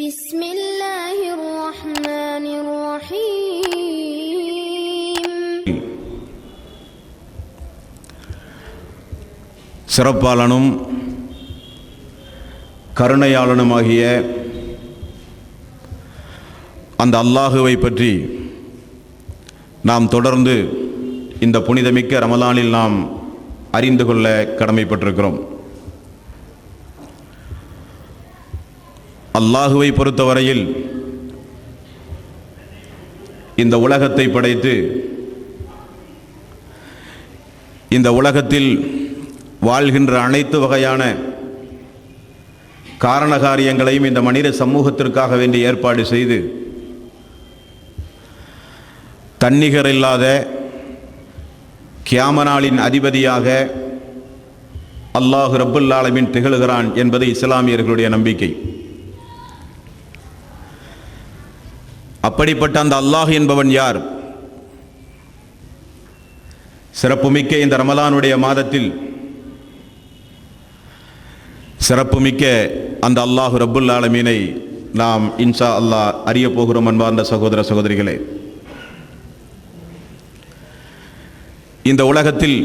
بسم الله الرحمن الرحيم. சிறப்பாளனும் கருணையாளனுமாகிய அந்த அல்லாஹுவை பற்றி நாம் தொடர்ந்து இந்த புனிதமிக்க ரமலானில் நாம் அறிந்து கொள்ள கடமைப்பட்டிருக்கிறோம். அல்லாஹுவை பொறுத்தவரையில் இந்த உலகத்தை படைத்து இந்த உலகத்தில் வாழ்கின்ற அனைத்து வகையான காரணகாரியங்களையும் இந்த மனித சமூகத்திற்காக வேண்டி ஏற்பாடு செய்து தன்னிகர் இல்லாத கியாமனாளின் அதிபதியாக அல்லாஹ் ரப்புல் ஆலமீன் திகழ்கிறான் என்பது இஸ்லாமியர்களுடைய நம்பிக்கை. அப்படிப்பட்ட அந்த அல்லாஹ் என்பவன் யார்? சிறப்புமிக்க இந்த ரமலானுடைய மாதத்தில் சிறப்புமிக்க அந்த அல்லாஹ் ரப்புல் ஆலமீனை நாம் இன்ஷா அல்லாஹ் அறிய போகிறோம். அன்பார்ந்த சகோதர சகோதரிகளே, இந்த உலகத்தில்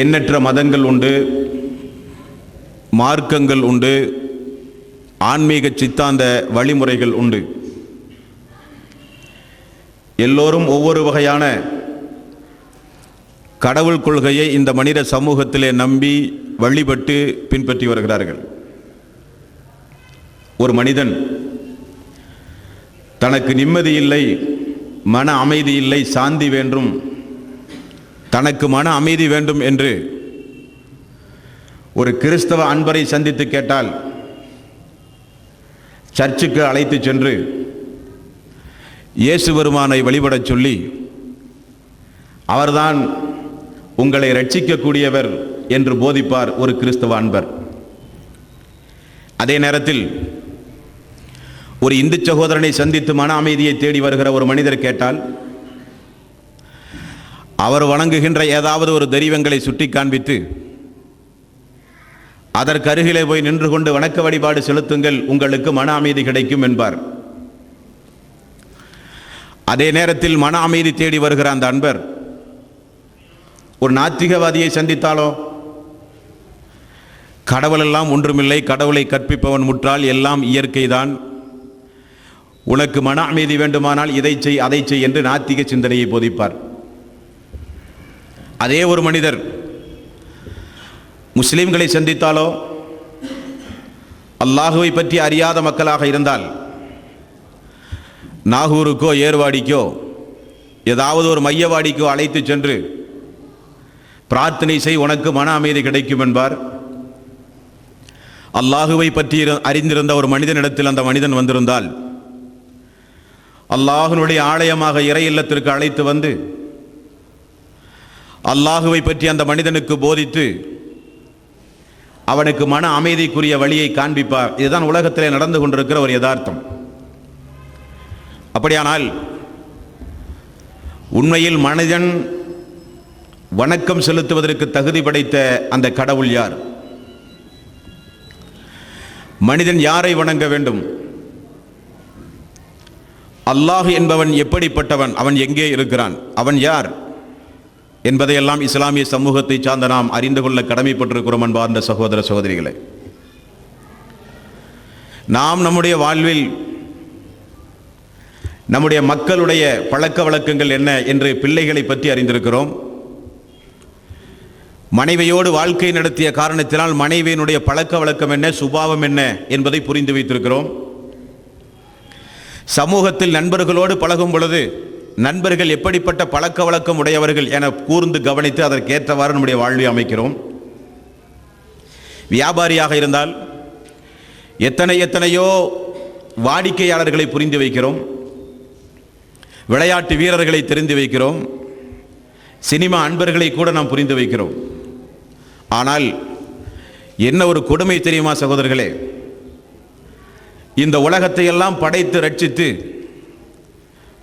எண்ணற்ற மதங்கள் உண்டு, மார்க்கங்கள் உண்டு, ஆன்மீக சித்தாந்த வழிமுறைகள் உண்டு. எல்லோரும் ஒவ்வொரு வகையான கடவுள் கொள்கையை இந்த மனித சமூகத்திலே நம்பி வழிபட்டு பின்பற்றி வருகிறார்கள். ஒரு மனிதன் தனக்கு நிம்மதி இல்லை, மன அமைதி இல்லை, சாந்தி வேண்டும், தனக்கு மன அமைதி வேண்டும் என்று ஒரு கிறிஸ்தவ அன்பரை சந்தித்து கேட்டால் சர்ச்சுக்கு அழைத்து சென்று இயேசு பெருமானை வழிபடச் சொல்லி அவர்தான் உங்களை ரட்சிக்கக்கூடியவர் என்று போதிப்பார் ஒரு கிறிஸ்தவ அன்பர். அதே நேரத்தில் ஒரு இந்து சகோதரனை சந்தித்து மன அமைதியை தேடி வருகிற ஒரு மனிதர் கேட்டால் அவர் வணங்குகின்ற ஏதாவது ஒரு தெய்வங்களை சுட்டி காண்பித்து அதற்கு அருகிலே போய் நின்று கொண்டு வணக்க வழிபாடு செலுத்துங்கள், உங்களுக்கு மன அமைதி கிடைக்கும் என்பார். அதே நேரத்தில் மன அமைதி தேடி வருகிற அந்த அன்பர் ஒரு நாத்திகவாதியை சந்தித்தாலோ, கடவுள் எல்லாம் ஒன்றுமில்லை, கடவுளை கற்பிப்பவன் முற்றால், எல்லாம் இயற்கைதான், உனக்கு மன அமைதி வேண்டுமானால் இதை செய் அதை செய் என்று நாத்திக சிந்தனையை போதிப்பார். அதே ஒரு மனிதர் முஸ்லிம்களை சந்தித்தாலோ, அல்லாஹுவை பற்றி அறியாத மக்களாக இருந்தால் நாகூருக்கோ ஏர்வாடிக்கோ ஏதாவது ஒரு மையவாடிக்கோ அழைத்து சென்று பிரார்த்தனை செய், உனக்கு மன அமைதி கிடைக்கும் என்பார். அல்லாஹுவை பற்றி அறிந்திருந்த ஒரு மனிதனிடத்தில் அந்த மனிதன் வந்திருந்தால் அல்லாஹுனுடைய ஆலயமாக இறை இல்லத்திற்கு அழைத்து வந்து அல்லாஹுவை பற்றி அந்த மனிதனுக்கு போதித்து அவனுக்கு மன அமைதிக்குரிய வழியை காண்பிப்பார். இதுதான் உலகத்திலே நடந்து கொண்டிருக்கிற ஒரு யதார்த்தம். அப்படியானால் உண்மையில் மனிதன் வணக்கம் செலுத்துவதற்கு தகுதி படைத்த அந்த கடவுள் யார்? மனிதன் யாரை வணங்க வேண்டும்? அல்லாஹ் என்பவன் எப்படிப்பட்டவன்? அவன் எங்கே இருக்கிறான்? அவன் யார் என்பதையெல்லாம் இஸ்லாமிய சமூகத்தை சார்ந்த நாம் அறிந்து கொள்ள கடமைப்பட்டிருக்கிறோம். அன்பார்ந்த சகோதர சகோதரிகளே, நாம் நம்முடைய வாழ்வில் நம்முடைய மக்களுடைய பழக்க வழக்கங்கள் என்ன என்று பிள்ளைகளை பற்றி அறிந்திருக்கிறோம். மனைவியோடு வாழ்க்கை நடத்திய காரணத்தினால் மனைவியினுடைய பழக்க வழக்கம் என்ன, சுபாவம் என்ன என்பதை புரிந்து வைத்திருக்கிறோம். சமூகத்தில் நண்பர்களோடு பழகும் பொழுது நண்பர்கள் எப்படிப்பட்ட பழக்க வழக்கம் உடையவர்கள் என கூர்ந்து கவனித்து அதற்கேற்றவாறு நம்முடைய வாழ்வை அமைக்கிறோம். வியாபாரியாக இருந்தால் எத்தனையோ வாடிக்கையாளர்களை புரிந்து வைக்கிறோம், விளையாட்டு வீரர்களை தெரிந்து வைக்கிறோம், சினிமா அன்பர்களை கூட நாம் புரிந்து வைக்கிறோம். ஆனால் என்ன ஒரு கொடுமை தெரியுமா சகோதரர்களே? இந்த உலகத்தை எல்லாம் படைத்து ரட்சித்து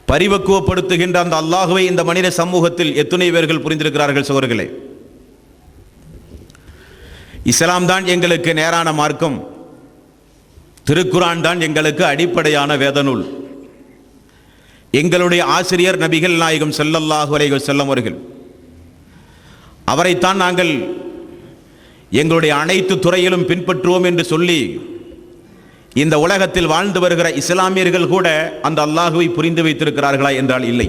பரிபக்குவப்படுத்துகின்ற அந்த அல்லாஹுவை இந்த மனித சமூகத்தில் எத்தனை பேர்கள் புரிந்திருக்கிறார்கள் சகோதரர்களே? இஸ்லாம் தான் எங்களுக்கு நேரான மார்க்கம், திருக்குர்ஆன் தான் எங்களுக்கு அடிப்படையான வேத நூல். எங்களுடைய ஆசிரியர் நபிகள் நாயகம் ஸல்லல்லாஹு அலைஹி வஸல்லம் அவர்கள், அவரைத்தான் நாங்கள் எங்களுடைய அனைத்து துறையிலும் பின்பற்றுவோம் என்று சொல்லி இந்த உலகத்தில் வாழ்ந்து வருகிற இஸ்லாமியர்கள் கூட அந்த அல்லாஹுவை புரிந்து வைத்திருக்கிறார்களா என்றால் இல்லை.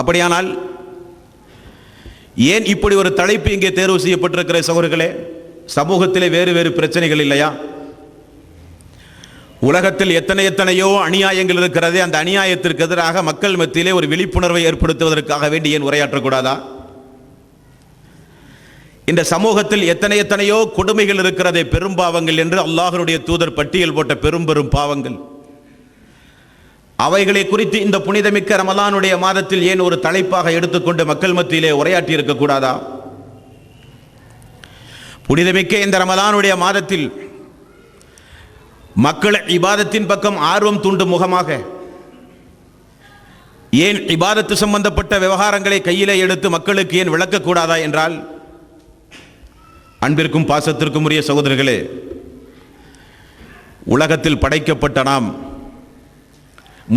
அப்படியானால் ஏன் இப்படி ஒரு தலைப்பு இங்கே தேர்வு செய்யப்பட்டிருக்கிற சகோதரர்களே? சமூகத்திலே வேறு வேறு பிரச்சனைகள் இல்லையா? உலகத்தில் எத்தனையோ அநியாயங்கள் இருக்கிறதே, அந்த அநியாயத்திற்கு எதிராக மக்கள் மத்தியிலே ஒரு விழிப்புணர்வை ஏற்படுத்துவதற்காக வேண்டி ஏன் உரையாற்றக்கூடாதா? இந்த சமூகத்தில் எத்தனையோ கொடுமைகள் இருக்கிறதே, பெரும்பாவங்கள் என்று அல்லாஹ்வுடைய தூதர் பட்டியல் போட்ட பெரும் பாவங்கள், அவைகளை குறித்து இந்த புனிதமிக்க ரமலானுடைய மாதத்தில் ஏன் ஒரு தலைப்பாக எடுத்துக்கொண்டு மக்கள் மத்தியிலே உரையாற்றி இருக்கக்கூடாதா? புனிதமிக்க இந்த ரமலானுடைய மாதத்தில் மக்கள் இபாதத்தின் பக்கம் ஆர்வம் தூண்டும் முகமாக ஏன் இபாதத்து சம்பந்தப்பட்ட விவகாரங்களை கையிலே எடுத்து மக்களுக்கு ஏன் விளக்கக்கூடாதா என்றால், அன்பிற்கும் பாசத்திற்கும் உரிய சகோதரர்களே, உலகத்தில் படைக்கப்பட்ட நாம்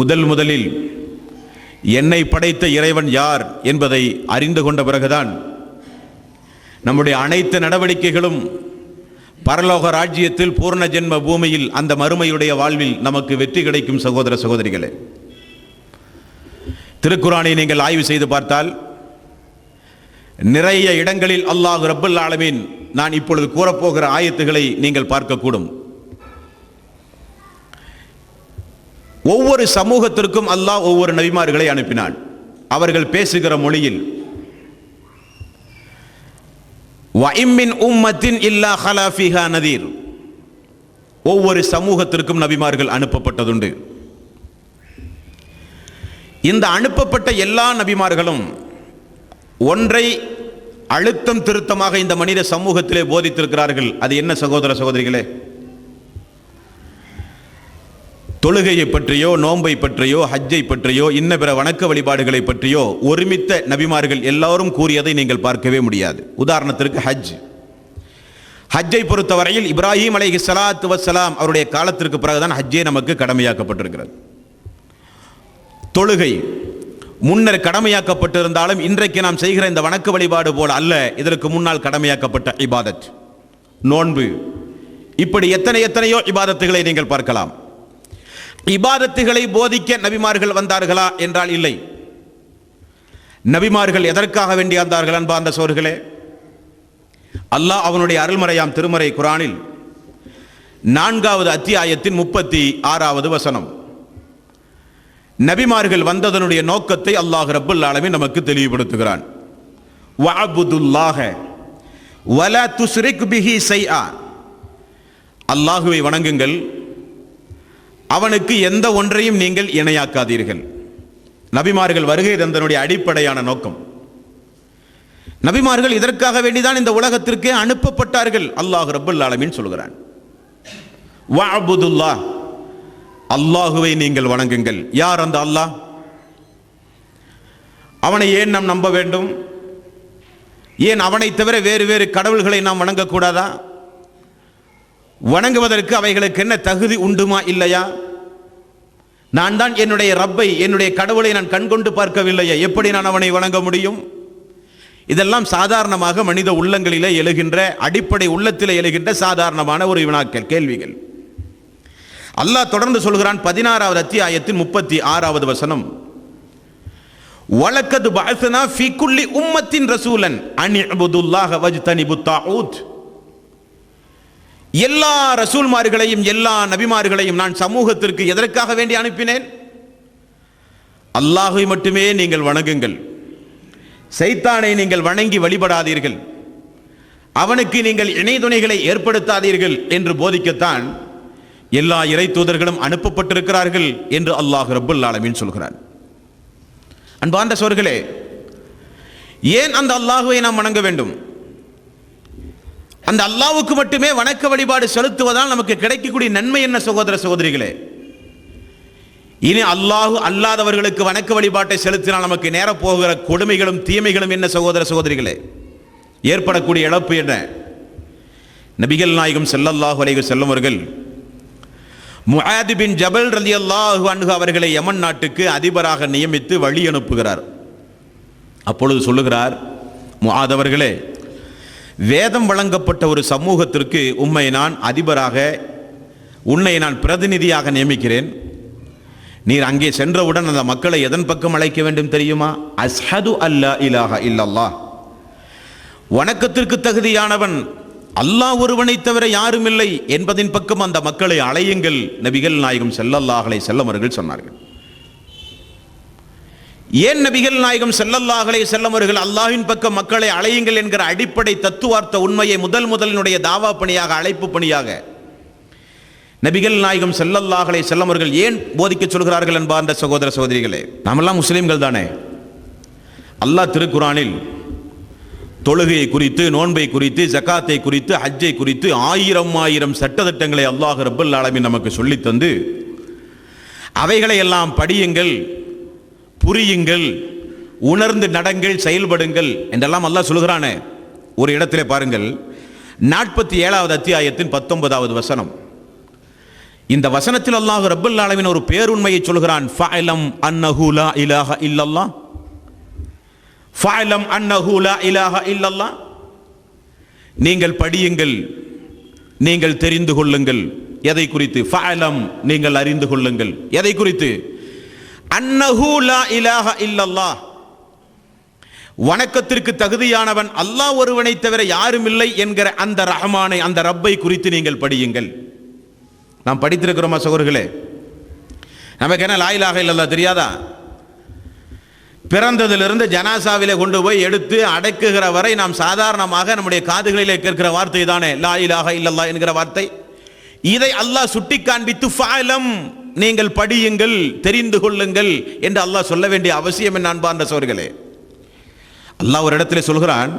முதலில் என்னை படைத்த இறைவன் யார் என்பதை அறிந்து கொண்ட பிறகுதான் நம்முடைய அனைத்து நடவடிக்கைகளும் பரலோக ராஜ்யத்தில் பூர்ண ஜென்ம பூமியில் அந்த மறுமையுடைய வாழ்வில் நமக்கு வெற்றி கிடைக்கும். சகோதர சகோதரிகளே, திருக்குர்ஆனை நீங்கள் ஆய்வு செய்து பார்த்தால் நிறைய இடங்களில் அல்லாஹ் ரப்பல் ஆலமீன் நான் இப்பொழுது கூறப்போகிற ஆயத்துகளை நீங்கள் பார்க்கக்கூடும். ஒவ்வொரு சமூகத்திற்கும் அல்லாஹ் ஒவ்வொரு நபிமார்களை அனுப்பினான். அவர்கள் பேசுகிற மொழியில் வஇம்மின் உம்மத்தின் இல்லா ஹலா ஃபீஹா நதீர், ஒவ்வொரு சமூகத்திற்கும் நபிமார்கள் அனுப்பப்பட்டதுண்டு. இந்த அனுப்பப்பட்ட எல்லா நபிமார்களும் ஒன்றை அழுத்தம் திருத்தமாக இந்த மனித சமூகத்திலே போதித்திருக்கிறார்கள். அது என்ன சகோதர சகோதரிகளே? தொழுகையை பற்றியோ, நோன்பை பற்றியோ, ஹஜ்ஜை பற்றியோ, இன்ன பிற வணக்க வழிபாடுகளை பற்றியோ ஒருமித்த நபிமார்கள் எல்லாரும் கூறியதை நீங்கள் பார்க்கவே முடியாது. உதாரணத்திற்கு ஹஜ்ஜை பொறுத்தவரையில் இப்ராஹிம் அலைஹிஸ்ஸலாத்து வஸ்ஸலாம் அவருடைய காலத்திற்கு பிறகுதான் ஹஜ்ஜே நமக்கு கடமையாக்கப்பட்டிருக்கிறது. தொழுகை முன்னர் கடமையாக்கப்பட்டிருந்தாலும் இன்றைக்கு நாம் செய்கிற இந்த வணக்க வழிபாடு போல அல்ல, இதற்கு முன்னால் கடமையாக்கப்பட்ட இபாதத். நோன்பு, இப்படி எத்தனையோ இபாதத்துகளை நீங்கள் பார்க்கலாம். இபாதத்துகளை போதிக்க நபிமார்கள் வந்தார்களா என்றால் இல்லை. நபிமார்கள் எதற்காக வேண்டி வந்தார்கள் அன்பார்ந்த சோர்களே? அல்லாஹ் அவனுடைய அருள்மறையாம் திருமறை குர்ஆனில் 4வது அத்தியாயத்தின் 36வது வசனம், நபிமார்கள் வந்ததனுடைய நோக்கத்தை அல்லாஹ் ரப்பல் ஆலமீன் நமக்கு தெளிவுபடுத்துகிறான். வஅபுதுல்லாஹ வலா துஸ்ரிக் பிஹி ஷைஆ, அல்லாஹ்வை வணங்குங்கள், அவனுக்கு எந்த ஒன்றையும் நீங்கள் இணையாக்காதீர்கள். நபிமார்கள் வருகை தந்தனுடைய அடிப்படையான நோக்கம். நபிமார்கள் இதற்காக வேண்டிதான் இந்த உலகத்திற்கே அனுப்பப்பட்டார்கள். அல்லாஹ் ரப்பல் ஆலமீன் சொல்கிறான், வஅபுதுல்லாஹ், அல்லாஹுவை நீங்கள் வணங்குங்கள். யார் அந்த அல்லாஹ்? அவனை ஏன் நாம் நம்ப வேண்டும்? ஏன் அவனை தவிர வேறு கடவுள்களை நாம் வணங்கக்கூடாதா? வணங்குவதற்கு அவைகளுக்கு என்ன தகுதி உண்டுமா இல்லையா? நான் தான் என்னுடைய ரப்பை, என்னுடைய கடவுளை நான் கண்கொண்டு பார்க்கவில்லையா, எப்படி நான் அவனை வணங்க முடியும்? இதெல்லாம் சாதாரணமாக மனித உள்ளங்களிலே எழுகின்ற, அடிப்படை உள்ளத்திலே எழுகின்ற சாதாரணமான ஒரு வினாக்கள், கேள்விகள். அல்லாஹ் தொடர்ந்து சொல்கிறான் 16வது அத்தியாயத்தின் 36வது வசனம், வலக்கது பஅஸ்னா ஃபீ குல்லி உம்மத்தின் ரசூலன் அன் இஅ்புதுல்லாஹ வஜ்தனிபுத் தாஊத். எல்லா ரசூல்மார்களையும் எல்லா நபிமார்களையும் நான் சமூகத்திற்கு எதற்காக வேண்டி அனுப்பினேன்? அல்லாஹ்வை மட்டுமே நீங்கள் வணங்குங்கள், சைத்தானை நீங்கள் வணங்கி வழிபடாதீர்கள், அவனுக்கு நீங்கள் இணை துணைகளை ஏற்படுத்தாதீர்கள் என்று போதிக்கத்தான் எல்லா இறை தூதர்களும் அனுப்பப்பட்டிருக்கிறார்கள் என்று அல்லாஹ் ரப்பல் ஆலமீன் சொல்கிறான். அன்பார்ந்த சோர்களே, ஏன் அந்த அல்லாஹ்வை நாம் வணங்க வேண்டும்? அந்த அல்லாஹ்வுக்கு மட்டுமே வணக்க வழிபாடு செலுத்துவதால் நமக்கு கிடைக்கக்கூடிய நன்மை என்ன சகோதர சகோதரிகளே? இனி அல்லாஹ் அல்லாதவர்களுக்கு வணக்க வழிபாட்டை செலுத்தினால் நமக்கு நேரப்போகிற கொடுமைகளும் தீமைகளும் என்ன சகோதர சகோதரிகளே? ஏற்படக்கூடிய இழப்பு என்ன? நபிகள் நாயகம் ஸல்லல்லாஹு அலைஹி வஸல்லம் அவர்கள் முஆத் பின் ஜபல் ரலியல்லாஹு அன்ஹு அவர்களை யமன் நாட்டுக்கு அதிபராக நியமித்து வழி அனுப்புகிறார். அப்பொழுது சொல்லுகிறார், முஆத் அவர்களே, வேதம் வழங்கப்பட்ட ஒரு சமூகத்திற்கு உன்னை நான் பிரதிநிதியாக நியமிக்கிறேன். நீர் அங்கே சென்றவுடன் அந்த மக்களை எதன் பக்கம் அழைக்க வேண்டும் தெரியுமா? அஸ்ஹது அல்லா இலாஹ இல்லல்லாஹ், வணக்கத்திற்கு தகுதியானவன் அல்லாஹ் ஒருவனை தவிர யாரும் இல்லை என்பதின் பக்கம் அந்த மக்களை அழையுங்கள் நபிகள் நாயகம் ஸல்லல்லாஹு அலைஹி வஸல்லம் அவர்கள் சொன்னார்கள். ஏன் நபிகள் நாயகம் ஸல்லல்லாஹு அலைஹி வஸல்லம் அவர்கள் அல்லாஹ்வின் பக்கம் மக்களை அழையுங்கள் என்கிற அடிப்படை தத்துவார்த்த உண்மையை முதலினுடைய தாவா பணியாக, அழைப்பு பணியாக நபிகள் நாயகம் ஸல்லல்லாஹு அலைஹி வஸல்லம் அவர்கள் ஏன் போதிக்க சொல்கிறார்கள் என்பார்ந்த சகோதர சகோதரிகளே, நாமெல்லாம் முஸ்லிம்கள் தானே. அல்லாஹ் திருக்குரானில் தொழுகையை குறித்து, நோன்பை குறித்து, ஜகாத்தை குறித்து, ஹஜ்ஜை குறித்து ஆயிரம் சட்டதிட்டங்களை அல்லாஹ் ரப்பல் ஆலமீன் நமக்கு சொல்லித் தந்து அவைகளை எல்லாம் படியுங்கள், புரியுங்கள், உணர்ந்து நடங்கள், செயல்படுங்கள் என்றெல்லாம் அல்லாஹ் சொல்கிறானே. ஒரு இடத்திலே பாருங்கள், 47வது அத்தியாயத்தின் 19வது வசனம். இந்த வசனத்தில் அல்லாஹ் ரப்பல் ஆலமீன் ஒரு பேருண்மையை சொல்கிறான். ஃபஅலம் அன்னஹு லா இலாஹ இல்லல்லாஹ், ஃபஅலம் அன்னஹு லா இலாஹ இல்லல்லாஹ், நீங்கள் படியுங்கள், நீங்கள் தெரிந்து கொள்ளுங்கள். எதை குறித்து? ஃபஅலம், நீங்கள் அறிந்து கொள்ளுங்கள். எதை குறித்து? அன்னஹு லா இலாஹ இல்லல்லாஹ், வணக்கத்திற்கு தகுதியானவன் அல்லாஹ் ஒருவனை தவிர யாரும் இல்லை என்கிற அந்த ரஹ்மானை, அந்த ரப்பை குறித்து நீங்கள் படியுங்கள். நாம் படித்திருக்கிறோமா சகோதரர்களே? நமக்கு என்ன லா இலாஹ இல்லல்லாஹ் தெரியாதா? பிறந்ததிலிருந்து ஜனாசாவிலே கொண்டு போய் எடுத்து அடக்குகிற வரை நாம் சாதாரணமாக நம்முடைய காதுகளிலே கேட்கிற வார்த்தை தானே லா இலாஹ இல்லல்லாஹ் என்கிற வார்த்தை. இதை அல்லாஹ் சுட்டி காண்பித்து ஃபஅலம், நீங்கள் படியுங்கள், தெரிந்து கொள்ளுங்கள் என்று அல்லாஹ் சொல்ல வேண்டிய அவசியம் என்ன அன்பார்ந்த சகோதரர்களே? அல்லாஹ் ஒரு இடத்திலே சொல்கிறான்,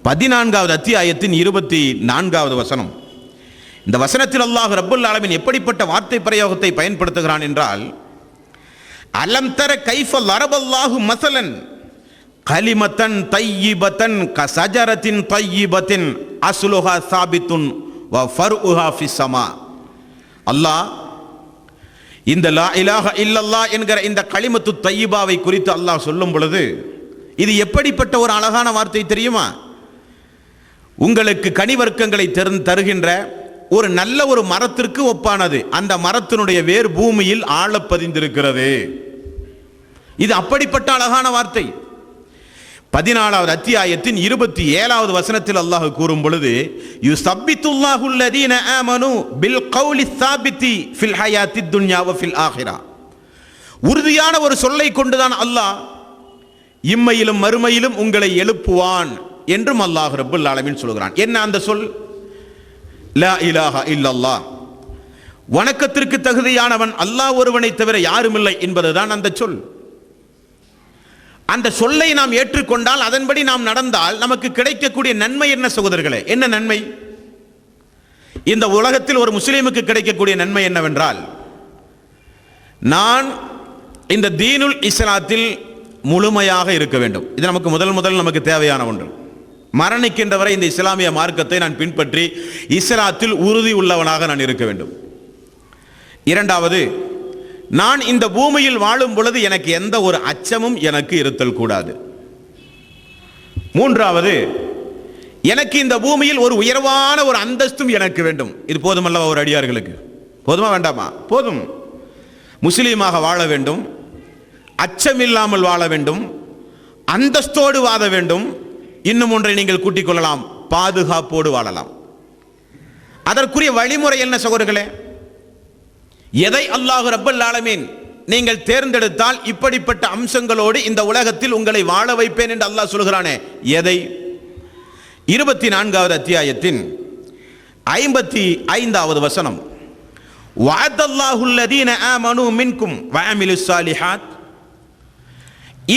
14வது அத்தியாயத்தின் 24வது வசனம். இந்த வசனத்தில் அல்லாஹ் ரப்பல் ஆலமீன் எப்படிப்பட்ட வார்த்தை பிரயோகத்தை பயன்படுத்துகிறான் என்றால், அலம் தர கைஃப லரபல்லாஹு மஸலன் கலிமத்தன் தையிபத்தன் கஸஜரத்தின் தையிபத்தின் அஸ்லுஹா சாபித்துன் வ ஃபர்உஹா ஃபிஸ் ஸமா. அல்லாஹ் இந்த லா இலாஹ இல்லல்லாஹ் என்கிற இந்த கலிமத்து தையிபாவை குறித்து அல்லாஹ் சொல்லும் பொழுது, இது எப்படிப்பட்ட ஒரு அழகான வார்த்தை தெரியுமா? உங்களுக்கு கனிவர்க்கங்களை தருகின்ற ஒரு நல்ல ஒரு மரத்திற்கு ஒப்பானது. அந்த மரத்தினுடைய வேர் பூமியில் ஆழ பதிந்திருக்கிறது. இது அப்படிப்பட்ட அழகான வார்த்தை. 14வது அத்தியாயத்தின் 27வது வசனத்தில் அல்லாஹ் கூறும் பொழுது, யுஸப்பித்துல்லாஹு அல்லதீன ஆமனு பில் கௌலி ஸாபித்தி ஃபில் ஹயாத்தித் துன்யா வ ஃபில் ஆখিরা. உறுதியான ஒரு சொல்லை கொண்டுதான் அல்லாஹ் இம்மையிலும் மறுமையிலும் உங்களை எழுப்புவான் என்றும் அல்லாஹ் ரப்பல் ஆலமீன் சொல்கிறான். என்ன அந்த சொல்? லா இலாஹ இல்லல்லாஹ், வணக்கத்திற்கு தகுதியானவன் அல்லாஹ் ஒருவனை தவிர யாரும் இல்லை என்பதுதான் அந்த சொல். அந்த சொல்லை நாம் ஏற்றுக்கொண்டால், அதன்படி நாம் நடந்தால் நமக்கு கிடைக்கக்கூடிய நன்மை என்ன சகோதரர்களே? என்ன நன்மை? இந்த உலகத்தில் ஒரு முஸ்லீமுக்கு கிடைக்கக்கூடிய நன்மை என்னவென்றால், நான் இந்த தீனுல் இஸ்லாத்தில் முழுமையாக இருக்க வேண்டும். இது நமக்கு முதல் நமக்கு தேவையான ஒன்று. மரணிக்கின்ற வரை இந்த இஸ்லாமிய மார்க்கத்தை நான் பின்பற்றி இஸ்லாத்தில் உறுதி உள்ளவனாக நான் இருக்க வேண்டும். இரண்டாவது, நான் இந்த பூமியில் வாழும் பொழுது எனக்கு எந்த ஒரு அச்சமும் எனக்கு இருத்தல் கூடாது. மூன்றாவது, எனக்கு இந்த பூமியில் ஒரு உயர்வான ஒரு அந்தஸ்தும் எனக்கு வேண்டும். இது போதுமல்லவா ஒரு அடியார்களுக்கு? போதுமா வேண்டாமா? போதும். முஸ்லீமாக வாழ வேண்டும், அச்சமில்லாமல் வாழ வேண்டும், அந்தஸ்தோடு வாழ வேண்டும். இன்னும் ஒன்றை நீங்கள் கூட்டிக் கொள்ளலாம், பாதுகாப்போடு வாழலாம். அதற்குரிய வழிமுறை என்ன சகோதரர்களே? எதை அல்லாஹ் ரப்பல் ஆலமீன் நீங்கள் தேர்ந்தெடுத்தால் இப்படிப்பட்ட அம்சங்களோடு இந்த உலகத்தில் உங்களை வாழ வைப்பேன் என்று அல்லாஹ் சொல்கிறானே, எதை? 24வது அத்தியாயத்தின் 55வது வசனம். வஅதல்லாஹு அல்லதீன ஆமனூ மின்கும் வஅமிலுஸ் ஸாலிஹாத்,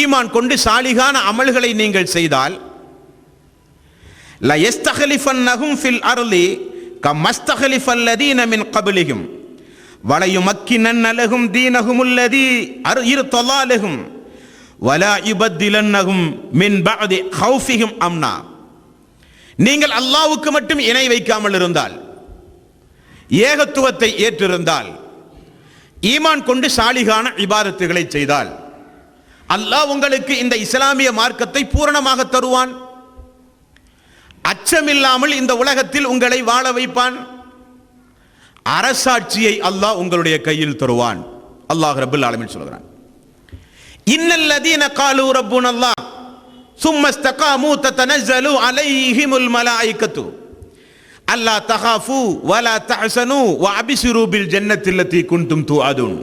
ஈமான் கொண்டு சாலிகான அமல்களை நீங்கள் செய்தால், லா யஸ்தக்லிஃபன்னஹும் ஃபில் அர்லி கமஸ்தக்லிஃபல்லதீன மின் கப்லிஹிம் வலயுமக்கினன்ன லஹும் தீனஹும் அல்லதீ இர்தலா லஹும் வலா யுபத்திலன்னஹும் மின் பஅதி கௌஃபிஹிம் அம்னா. நீங்கள் அல்லாஹ்வுக்கு மட்டும் இணை வைக்காமல் இருந்தால், ஏகத்துவத்தை ஏற்றிருந்தால், ஈமான் கொண்டு சாலிகான இபாதத்துகளை செய்தால் அல்லாஹ் உங்களுக்கு இந்த இஸ்லாமிய மார்க்கத்தை பூரணமாக தருவான். அச்சமில்லாமல் இந்த உலகத்தில் உங்களை வாழ வைப்பான். அரசாட்சியை அல்லாஹ் உங்களுடைய கையில் தருவான். அல்லாஹ் ரப்பல் ஆலமீன் சொல்கிறான், இன்னல்லதீன காலூ ரப்புனல்லாஹ் சும்ம இஸ்தகாமூ ததனஸ்ஸலு அலைஹிமுல் மலாயிகத்து அல்லா தகாஃபு வலா தஹ்சனு வஅப்சிரு பில் ஜன்னத்தி அல்லதி குன்தும் துஅதுன்.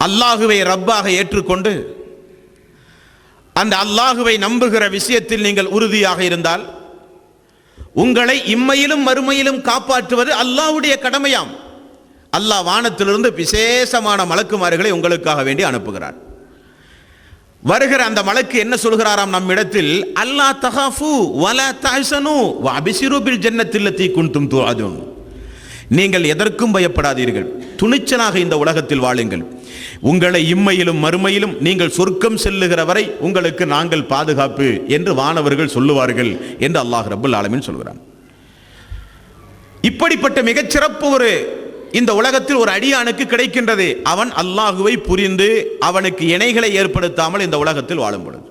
அல்லாஹுவை ரப்பாக ஏற்றுக்கொண்டு அந்த அல்லாஹுவை நம்புகிற விஷயத்தில் நீங்கள் உறுதியாக இருந்தால் உங்களை இம்மையிலும் மறுமையிலும் காப்பாற்றுவது அல்லாஹ்வுடைய கடமையாம். அல்லாஹ் வானத்திலிருந்து விசேஷமான மலக்குமார்களை உங்களுக்காக வேண்டி அனுப்புகிறார். வருகிற அந்த மலக்கு என்ன சொல்கிறாராம் நம்மிடத்தில், அல்லா தகாஃபு வலா தஹ்சனு வஅப்சிரு பில் ஜன்னத்தி அல்லதி குன்தும் துஅதுன். நீங்கள் எதற்கும் பயப்படாதீர்கள், துணிச்சலாக இந்த உலகத்தில் வாழுங்கள். உங்களை இம்மையிலும் மறுமையிலும் நீங்கள் சொர்க்கம் செல்லுகிற வரை உங்களுக்கு நாங்கள் பாதுகாப்பு என்று வானவர்கள் சொல்லுவார்கள் என்று அல்லாஹ் ரப்பல் ஆலமீன் சொல்கிறான். இப்படிப்பட்ட மிகச்சிறப்பு ஒரு இந்த உலகத்தில் ஒரு அடியானுக்கு கிடைக்கின்றது. அவன் அல்லாஹுவை புரிந்து அவனுக்கு இணைகளை ஏற்படுத்தாமல் இந்த உலகத்தில் வாழும் பொழுது.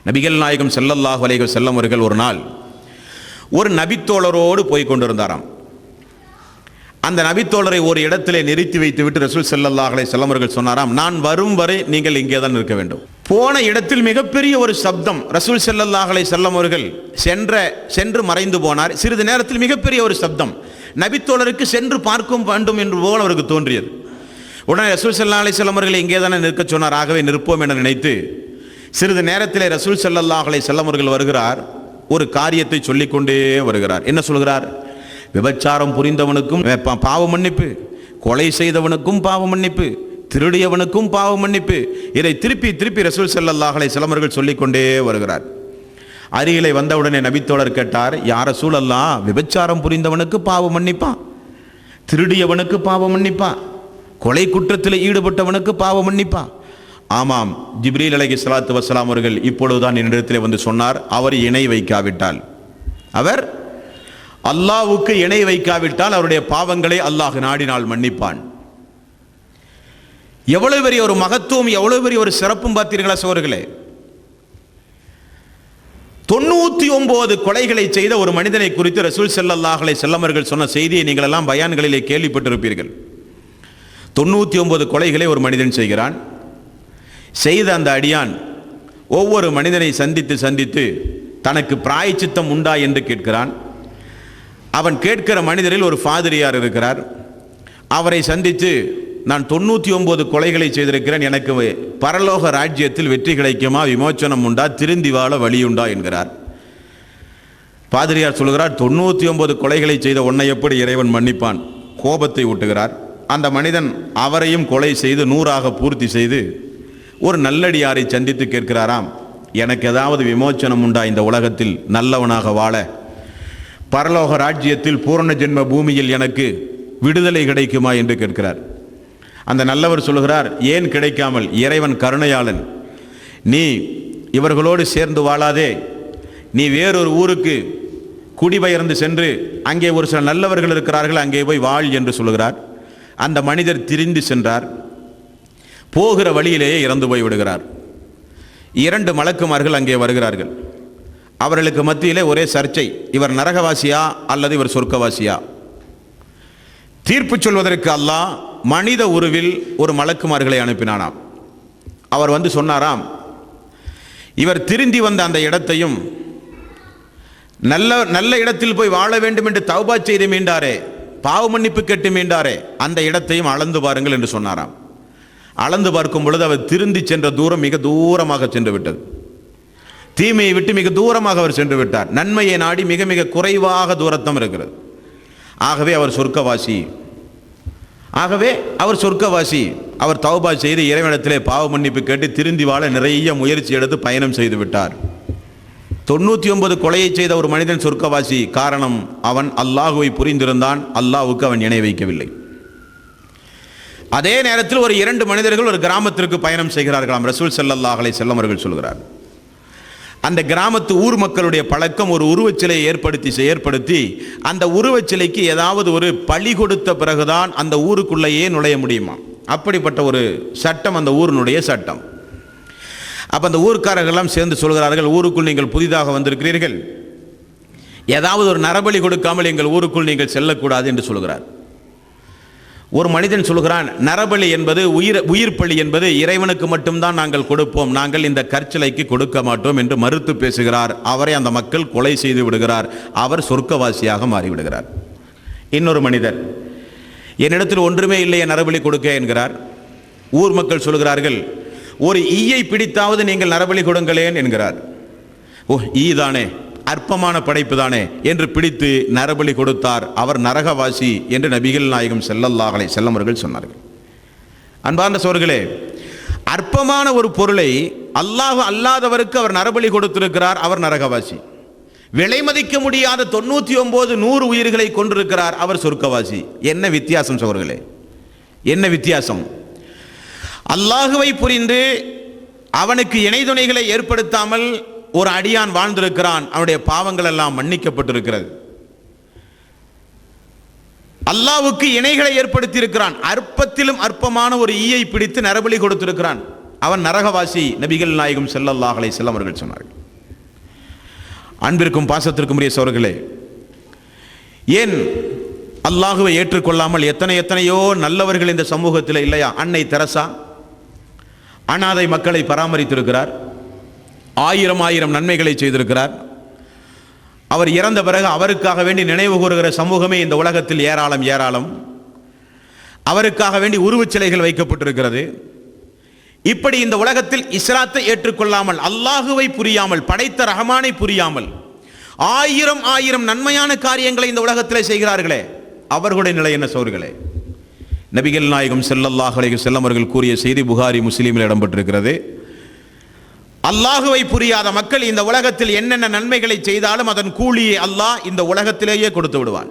நபிகள் நாயகம் ஸல்லல்லாஹு அலைஹி வஸல்லம் அவர்கள் ஒரு நாள் ஒரு நபித்தோழரோடு போய் கொண்டிருந்தாராம். அந்த நபித்தோழரை ஒரு இடத்திலே நிறுத்தி வைத்துவிட்டு ரசூல் ஸல்லல்லாஹு அலைஹி வஸல்லம் அவர்கள் சொன்னாராம், நான் வரும் வரை நீங்கள் இங்கே தான் இருக்க வேண்டும். போன இடத்தில் மிகப்பெரிய ஒரு சப்தம். ரசூல் ஸல்லல்லாஹு அலைஹி வஸல்லம் அவர்கள் சென்று மறைந்து போனார். சிறிது நேரத்தில் மிகப்பெரிய ஒரு சப்தம். நபித்தோழருக்கு சென்று பார்க்கும் வேண்டும் என்று போல் அவருக்கு தோன்றியது. உடனே ரசூல் ஸல்லல்லாஹு அலைஹி வஸல்லம் அவர்கள் இங்கே தானே நிற்க சொன்னார், ஆகவே நிற்போம் என நினைத்து சிறிது நேரத்திலே ரசூல் ஸல்லல்லாஹு அலைஹி வஸல்லம் அவர்கள் வருகிறார். ஒரு காரியத்தை சொல்லிக்கொண்டே வருகிறார். என்ன சொல்கிறார்? விபச்சாரம் புரிந்தவனுக்கும் பாவ மன்னிப்பு, கொலை செய்தவனுக்கும் பாவ மன்னிப்பு, திருடியவனுக்கும் பாவ மன்னிப்பு. இதை திருப்பி திருப்பி ரசூல் ஸல்லல்லாஹு அலைஹி வஸல்லம் அவர்கள் சொல்லிக்கொண்டே வருகிறார். அருகிலே வந்தவுடனே நபித்தோழர் கேட்டார், யார் ரசூலல்லாஹ், விபச்சாரம் புரிந்தவனுக்கு பாவ மன்னிப்பா, திருடியவனுக்கு பாவ மன்னிப்பா, கொலை குற்றத்தில் ஈடுபட்டவனுக்கு பாவ மன்னிப்பா? ஆமாம், ஜிப்ரீல் அலைஹிஸ்ஸலாத்து வஸ்ஸலாம் அவர்கள் இப்பொழுதுதான் என்னிடத்திலே வந்து சொன்னார், அவர் இணை வைக்காவிட்டால், அவர் அல்லாஹ்வுக்கு இணை வைக்காவிட்டால் அவருடைய பாவங்களை அல்லாஹ் நாடினால் மன்னிப்பான். எவ்வளவு பெரிய ஒரு மகத்துவம், எவ்வளவு பெரிய ஒரு சிறப்பும் பார்த்தீர்களா சகோதரர்களே. 99 கொலைகளை செய்த ஒரு மனிதனை குறித்து ரசூல் ஸல்லல்லாஹு அலைஹி வஸல்லம் அவர்கள் சொன்ன செய்தியை நீங்கள் எல்லாம் பயான்களிலே கேள்விப்பட்டிருப்பீர்கள். 99 கொலைகளை ஒரு மனிதன் செய்கிறான். செய்த அந்த அடியான் ஒவ்வொரு மனிதனை சந்தித்து சந்தித்து தனக்கு பிராயச்சித்தம் உண்டா என்று கேட்கிறான். அவன் கேட்கிற மனிதரில் ஒரு ஃபாதிரியார் இருக்கிறார். அவரை சந்தித்து, நான் 99 கொலைகளை செய்திருக்கிறேன், எனக்கு பரலோக ராஜ்யத்தில் வெற்றி கிடைக்குமா, விமோச்சனம் உண்டா, திருந்தி வாழ வழியுண்டா என்கிறார். பாதிரியார் சொல்கிறார், 99 கொலைகளை செய்த உன்னை எப்படி இறைவன் மன்னிப்பான்? கோபத்தை ஊட்டுகிறார். அந்த மனிதன் அவரையும் கொலை செய்து 100ஆக பூர்த்தி செய்து ஒரு நல்லடியாரை சந்தித்து கேட்கிறாராம், எனக்கு ஏதாவது விமோச்சனம் உண்டா இந்த உலகத்தில் நல்லவனாக வாழ, பரலோக ராஜ்யத்தில் பூரண ஜென்ம பூமியில் எனக்கு விடுதலை கிடைக்குமா என்று கேட்கிறார். அந்த நல்லவர் சொல்கிறார், ஏன் கிடைக்காமல், இறைவன் கருணையாளன், நீ இவர்களோடு சேர்ந்து வாழாதே, நீ வேறொரு ஊருக்கு குடிபெயர்ந்து சென்று அங்கே ஒரு சில நல்லவர்கள் இருக்கிறார்கள், அங்கே போய் வாழ் என்று சொல்கிறார். அந்த மனிதர் திரிந்து சென்றார். போகிற வழியிலேயே இறந்து போய் விடுகிறார். 2 மலக்குமார்கள் அங்கே வருகிறார்கள். அவர்களுக்கு மத்தியிலே ஒரே சர்ச்சை, இவர் நரகவாசியா அல்லது இவர் சொர்க்கவாசியா? தீர்ப்பு சொல்வதற்கு அல்லாஹ் மனித உருவில் ஒரு மலக்குமார்களை அனுப்பினானாம். அவர் வந்து சொன்னாராம், இவர் திருந்தி வந்த அந்த இடத்தையும் நல்ல இடத்தில் போய் வாழ வேண்டும் என்று தௌபா செய்து மீண்டாரே, பாவ மன்னிப்பு கேட்டு மீண்டாரே, அந்த இடத்தையும் அளந்து பாருங்கள் என்று சொன்னாராம். அளந்து பார்க்கும் பொழுது அவர் திருந்தி சென்ற தூரம் மிக தூரமாக சென்று விட்டது. தீமையை விட்டு மிக தூரமாக அவர் சென்று விட்டார். நன்மையை நாடி மிக மிக குறைவாக தூரத்தம் இருக்கிறது. ஆகவே அவர் சொர்க்கவாசி. அவர் தௌபா செய்து இறைவனிடத்திலே பாவ மன்னிப்பு கேட்டு திருந்தி வாழ நிறைய முயற்சி எடுத்து பயணம் செய்து விட்டார். 99 கொலையை செய்த ஒரு மனிதன் சொர்க்கவாசி. காரணம், அவன் அல்லாஹுவை புரிந்திருந்தான், அல்லாஹ்வுக்கு அவன் இணை வைக்கவில்லை. அதே நேரத்தில் ஒரு 2 மனிதர்கள் ஒரு கிராமத்திற்கு பயணம் செய்கிறார்களாம். ரசூல் ஸல்லல்லாஹு அலைஹி வஸல்லம் அவர்கள் சொல்கிறார், அந்த கிராமத்து ஊர் மக்களுடைய பழக்கம் ஒரு உருவச்சிலையை ஏற்படுத்தி அந்த உருவச்சிலைக்கு ஏதாவது ஒரு பழி கொடுத்த பிறகுதான் அந்த ஊருக்குள்ளேயே நுழைய முடியுமா. அப்படிப்பட்ட ஒரு சட்டம் அந்த ஊரினுடைய சட்டம். அப்போ அந்த ஊர்க்காரர்கள்லாம் சேர்ந்து சொல்கிறார்கள், ஊருக்குள் நீங்கள் புதிதாக வந்திருக்கிறீர்கள், ஏதாவது ஒரு நரபலி கொடுக்காமல் எங்கள் ஊருக்குள் நீங்கள் செல்லக்கூடாது என்று சொல்கிறார். ஒரு மனிதன் சொல்கிறான், நரபலி என்பது உயிர் பலி என்பது இறைவனுக்கு மட்டும்தான் நாங்கள் கொடுப்போம், நாங்கள் இந்த கற்சிலைக்கு கொடுக்க மாட்டோம் என்று மறுத்து பேசுகிறார். அவரை அந்த மக்கள் கொலை செய்து விடுகிறார். அவர் சொர்க்கவாசியாக மாறிவிடுகிறார். இன்னொரு மனிதர், என்னிடத்தில் ஒன்றுமே இல்லையே நரபலி கொடுக்க என்கிறார். ஊர் மக்கள் சொல்கிறார்கள், ஒரு ஈயை பிடித்தாவது நீங்கள் நரபலி கொடுங்களேன் என்கிறார். ஓ, ஈ தானே, அற்பமான படைப்பு தானே என்று பிடித்து நரபலி கொடுத்தார். அவர் நரகவாசி என்று நபிகள் நாயகம் ஸல்லல்லாஹு அலைஹி வஸல்லம் அவர்கள் சொன்னார்கள். அன்பார்ந்த சகோதரர்களே, அற்பமான ஒரு பொருளை அல்லாஹ் அல்லாதவருக்கு அவர் நரபலி கொடுத்திருக்கிறார், அவர் நரகவாசி. விலை மதிக்க முடியாத 99 உயிர்களை கொண்டிருக்கிறார், அவர் சொர்க்கவாசி. என்ன வித்தியாசம் சகோதரர்களே, என்ன வித்தியாசம்? அல்லாஹுவை புரிந்து அவனுக்கு இணைதுணைகளை ஏற்படுத்தாமல் ஒரு அடியான் வாழ்ந்திருக்கிறான், அவனுடைய பாவங்கள் எல்லாம் மன்னிக்கப்பட்டிருக்கிறது. அல்லாஹ்வுக்கு இணைகளை ஏற்படுத்தி இருக்கிறான், அற்பத்திலும் அற்பமான ஒரு ஈயை பிடித்து நரபலி கொடுத்திருக்கிறான், அவன் நரகவாசி. நபிகள் நாயகம் ஸல்லல்லாஹு அலைஹி வஸல்லம் அவர்கள் சொன்னார்கள். அன்பிற்கும் பாசத்திற்கும் உரிய சகோதரர்களே, ஏன் அல்லாஹுவை ஏற்றுக்கொள்ளாமல் எத்தனையோ நல்லவர்கள் இந்த சமூகத்தில் இல்லையா? அன்னை தெரசா அனாதை மக்களை பராமரித்திருக்கிறார், ஆயிரம் நன்மைகளை செய்திருக்கிறார். அவர் இறந்த பிறகு அவருக்காக வேண்டி நினைவு கூறுகிற சமூகமே இந்த உலகத்தில் ஏராளம். அவருக்காக வேண்டி உருவச்சிலைகள் வைக்கப்பட்டிருக்கிறது. இப்படி இந்த உலகத்தில் இஸ்லாத்தை ஏற்றுக்கொள்ளாமல், அல்லாஹுவை புரியாமல், படைத்த ரஹ்மானை புரியாமல் ஆயிரம் நன்மையான காரியங்களை இந்த உலகத்தில் செய்கிறார்களே, அவர்களுடைய நிலை என்ன சோர்களே? நபிகள் நாயகம் ஸல்லல்லாஹு அலைஹி வஸல்லம் அவர்கள் கூறிய செய்தி புகாரி முஸ்லிமில் இடம்பெற்றிருக்கிறது. அல்லாஹுவை புரியாத மக்கள் இந்த உலகத்தில் என்னென்ன நன்மைகளை செய்தாலும் அதன் கூலியை அல்லாஹ் இந்த உலகத்திலேயே கொடுத்து விடுவான்.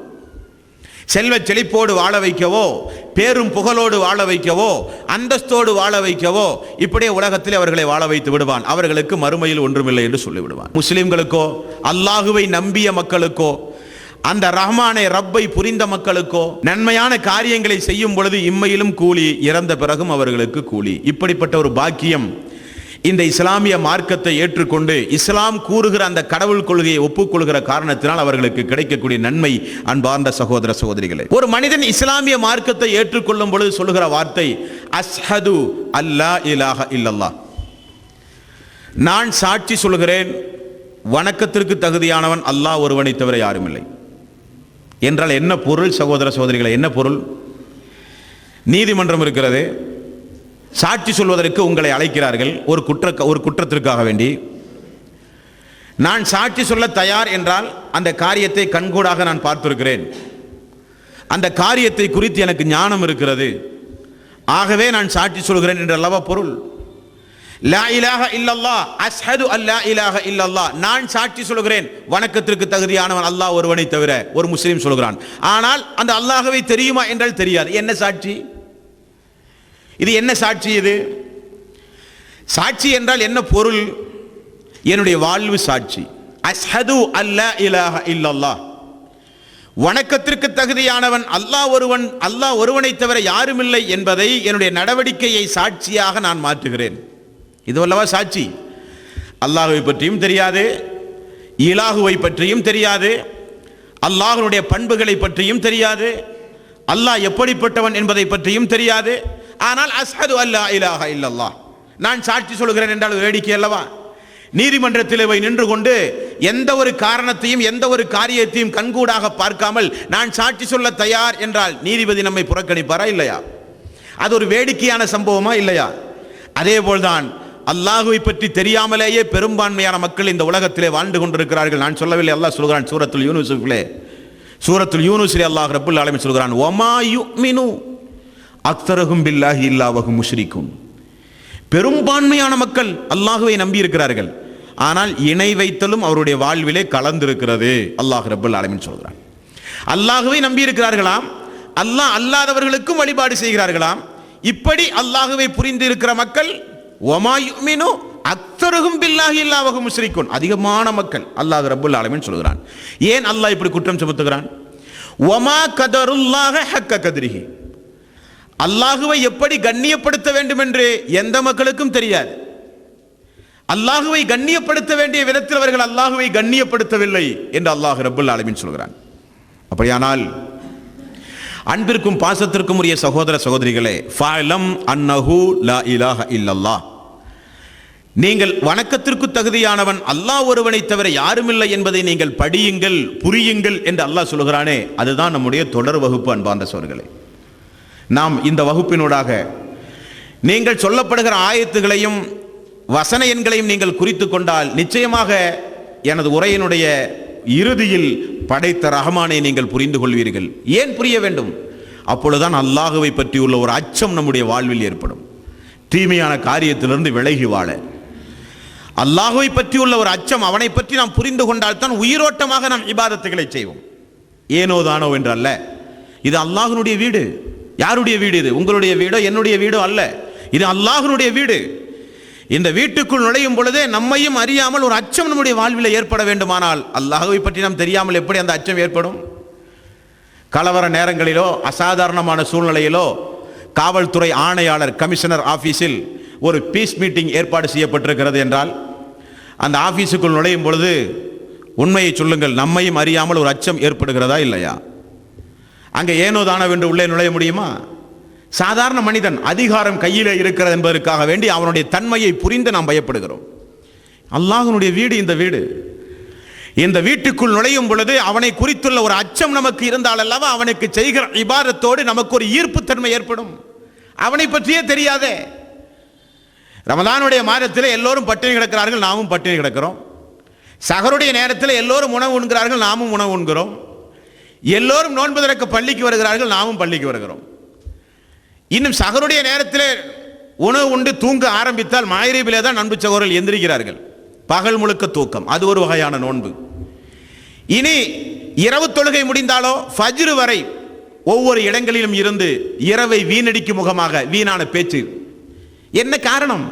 செல்வ செழிப்போடு வாழ வைக்கவோ, பேரும் புகழோடு வாழ வைக்கவோ, அந்தஸ்தோடு வாழ வைக்கவோ, இப்படியே உலகத்தில் அவர்களை வாழ வைத்து விடுவான். அவர்களுக்கு மறுமையில் ஒன்றுமில்லை என்று சொல்லிவிடுவான். முஸ்லிம்களுக்கோ, அல்லாஹுவை நம்பிய மக்களுக்கோ, அந்த ரஹ்மானை ரப்பை புரிந்த மக்களுக்கோ நன்மையான காரியங்களை செய்யும் பொழுது இம்மையிலும் கூலி, இறந்த பிறகும் அவர்களுக்கு கூலி. இப்படிப்பட்ட ஒரு பாக்கியம் இந்த இஸ்லாமிய மார்க்கத்தை ஏற்றுக்கொண்டு இஸ்லாம் கூறுகிற அந்த கடவுள் கொள்கையை ஒப்புக்கொள்கிற காரணத்தினால் அவர்களுக்கு கிடைக்கக்கூடிய நன்மை. அன்பார்ந்த சகோதர சகோதரிகளே, ஒரு மனிதன் இஸ்லாமிய மார்க்கத்தை ஏற்றுக்கொள்ளும் பொழுது சொல்லுகிற வார்த்தை அஷ்ஹது அல்லா இலாஹ இல்லல்லாஹ், நான் சாட்சி சொல்கிறேன் வணக்கத்திற்கு தகுதியானவன் அல்லாஹ் ஒருவனை தவிர யாரும் இல்லை என்றால் என்ன பொருள் சகோதர சகோதரிகளை? என்ன பொருள்? நீதிமன்றம் இருக்கிறது, சாட்சி சொல்வதற்கு உங்களை அழைக்கிறார்கள் ஒரு குற்றத்திற்காக வேண்டி. நான் சாட்சி சொல்ல தயார் என்றால் அந்த காரியத்தை கண்கூடாக நான் பார்த்திருக்கிறேன், அந்த காரியத்தை குறித்து எனக்கு ஞானம் இருக்கிறது, ஆகவே நான் சாட்சி சொல்கிறேன் என்ற அல்லவா பொருள். லா இலாஹ இல்லல்லாஹ், அஷ்ஹது அல்லா இலாஹ இல்லல்லாஹ், நான் சாட்சி சொல்கிறேன் வணக்கத்திற்கு தகுதியானவன் அல்லாஹ் ஒருவனை தவிர, ஒரு முஸ்லீம் சொல்கிறான். ஆனால் அந்த அல்லாஹ்வை தெரியுமா என்றால் தெரியாது. என்ன சாட்சி இது? என்ன சாட்சி இது? சாட்சி என்றால் என்ன பொருள்? என்னுடைய வாழ்வு சாட்சி. அஷ்ஹது அல்லா இலாஹ இல்லல்லாஹ், வணக்கத்திற்கு தகுதியானவன் அல்லாஹ் ஒருவனை தவிர யாரும் இல்லை என்பதை என்னுடைய நடவடிக்கையை சாட்சியாக நான் மாற்றுகிறேன். இது அல்லவா சாட்சி. அல்லாஹுவை பற்றியும் தெரியாது, இலாஹுவை பற்றியும் தெரியாது, அல்லாஹ்வுடைய பண்புகளை பற்றியும் தெரியாது, அல்லாஹ் எப்படிப்பட்டவன் என்பதை பற்றியும் தெரியாது. ஆனால் அஷ்ஹது அல்லா இலாஹ இல்லல்லாஹ், நான் சாட்சி சொல்கிறேன் என்றால் வேடிக்கை அல்லவா? நீதிமன்றத்தில் போய் நின்று கொண்டு எந்த ஒரு காரணத்தையும் எந்த ஒரு காரியத்தையும் கண்கூடாக பார்க்காமல் நான் சாட்சி சொல்ல தயார் என்றால் நீதிபதி நம்மை புறக்கணிப்பாரா இல்லையா? அது ஒரு வேடிக்கையான சம்பவமா இல்லையா? அதே போல்தான் அல்லாஹுவை பற்றி தெரியாமலேயே பெரும்பான்மையான மக்கள் இந்த உலகத்திலே வாழ்ந்து கொண்டிருக்கிறார்கள். நான் சொல்லவில்லை, அல்லாஹ் சொல்கிறான் சூரத்துல் யூனுஸிலே அல்லாஹ் ரப்புல் ஆலமீன் சொல்கிறான், வமா யுமினு அக்ஸருஹும் பில்லாஹி இல்லா வஹும் முஷ்ரிகூன். பெரும்பான்மையான மக்கள் அல்லாஹுவை நம்பி இருக்கிறார்கள், ஆனால் இணை வைத்தலும் அவருடைய வாழ்விலே கலந்திருக்கிறது. அல்லாஹ் ரப்புல் ஆலமீன் சொல்கிறான், அல்லாஹுவை நம்பி இருக்கிறார்களாம், அல்லாஹ் அல்லாதவர்களுக்கும் வழிபாடு செய்கிறார்களாம். இப்படி அல்லாஹுவை புரிந்து இருக்கிற மக்கள் வமா யுமினு அக்தருஹும் பில்லாஹி இல்லா வஹும் முஷ்ரிக்குன், அதிகமான மக்கள் அல்லாஹ் ரப்புல் ஆலமீன் சொல்கிறான். ஏன் அல்லாஹ் இப்படி குற்றம் சுமத்துகிறான்? வமா கதருல்லாஹ ஹக்க கத்ரிஹி, அல்லாஹுவை எப்படி கண்ணியப்படுத்த வேண்டும் என்று எந்த மக்களுக்கும் தெரியாது. அல்லாஹுவை கண்ணியப்படுத்த வேண்டிய விதத்தில் அவர்கள் அல்லாஹுவை கண்ணியப்படுத்தவில்லை என்று அல்லாஹ் ரப்புல் ஆலமீன் சொல்கிறான். அப்படியானால் அன்பிற்கும் பாசத்திற்கும் உரிய சகோதர சகோதரிகளே, ஃபஅலம் அன்னஹு லா இலாஹ இல்லல்லாஹ், நீங்கள் வணக்கத்திற்கு தகுதியானவன் அல்லாஹ் ஒருவனை தவிர யாருமில்லை என்பதை நீங்கள் படியுங்கள், புரியுங்கள் என்று அல்லாஹ் சொல்கிறானே, அதுதான் நம்முடைய தொடர் வகுப்பு. அன்பார்ந்த சகோதரர்களே, நாம் இந்த வகுப்பினூடாக நீங்கள் சொல்லப்படுகிற ஆயத்துகளையும் வசன எண்களையும் நீங்கள் குறித்து கொண்டால் நிச்சயமாக எனது உரையினுடைய இறுதியில் படைத்த ரஹ்மானை நீங்கள் புரிந்து கொள்வீர்கள். ஏன் புரிய வேண்டும்? அப்பொழுதுதான் அல்லாஹுவை பற்றியுள்ள ஒரு அச்சம் நம்முடைய வாழ்வில் ஏற்படும். தீமையான காரியத்திலிருந்து விலகி வாழ அல்லாஹுவை பற்றியுள்ள ஒரு அச்சம், அவனை பற்றி நாம் புரிந்து கொண்டால் தான் உயிரோட்டமாக நாம் இபாதத்துகளை செய்வோம். ஏனோ தானோ என்று அல்ல. இது அல்லாஹ்வுடைய வீடு. யாருடைய வீடு இது? உங்களுடைய வீடோ என்னுடைய வீடோ அல்ல. இது அல்லாஹ்வுடைய வீடு. இந்த வீட்டுக்குள் நுழையும் பொழுதே நம்மையும் அறியாமல் ஒரு அச்சம் நம்முடைய வாழ்வில் ஏற்பட வேண்டுமானால் அல்லாஹ்வை பற்றி நாம் தெரியாமல் எப்படி அந்த அச்சம் ஏற்படும்? கலவர நேரங்களிலோ அசாதாரணமான சூழ்நிலையிலோ காவல்துறை ஆணையாளர் கமிஷனர் ஆபீஸில் ஒரு பீஸ் மீட்டிங் ஏற்பாடு செய்யப்பட்டிருக்கிறது என்றால் அந்த ஆபீஸுக்குள் நுழையும் பொழுது உண்மையை சொல்லுங்கள், நம்மையும் அறியாமல் ஒரு அச்சம் ஏற்படுகிறதா இல்லையா? அங்கே ஏனோ தானவென்று உள்ளே நுழைய முடியுமா? சாதாரண மனிதன் அதிகாரம் கையிலே இருக்கிறது என்பதற்காக வேண்டி அவனுடைய தன்மையை புரிந்து நாம் பயப்படுகிறோம். அல்லாஹ்வுடைய வீடு இந்த வீடு. இந்த வீட்டுக்குள் நுழையும் பொழுது அவனை குறித்துள்ள ஒரு அச்சம் நமக்கு இருந்தால் அல்லவா அவனுக்கு செய்கிற இபாதத்தோடு நமக்கு ஒரு ஈர்ப்புத்தன்மை ஏற்படும். அவனை பற்றியே தெரியாதே. ரமலானுடைய மாதத்தில் எல்லோரும் பட்டினி கிடக்கிறார்கள், நாமும் பட்டினி கிடக்கிறோம். சஹருடைய நேரத்தில் எல்லோரும் உணவு உண்கிறார்கள், நாமும் உணவு உண்கிறோம். எல்லோரும் நோன்பு திறக்க பள்ளிக்கு வருகிறார்கள், நாமும் பள்ளிக்கு வருகிறோம். இன்னும் சஹருடைய நேரத்தில் உணவு உண்டு தூங்க ஆரம்பித்தால் மகரிபிலே தான் அன்பு சகோதரர்கள் எந்திரிக்கிறார்கள். பகல் முழுக்க தூக்கம், அது ஒரு வகையான நோன்பு. இனி இரவு தொழுகை முடிந்தாலோ ஃபஜ்ர் வரை ஒவ்வொரு இடங்களிலும் இருந்து இரவை வீணடிக்கும் முகமாக வீணான பேச்சு. என்ன காரணம்?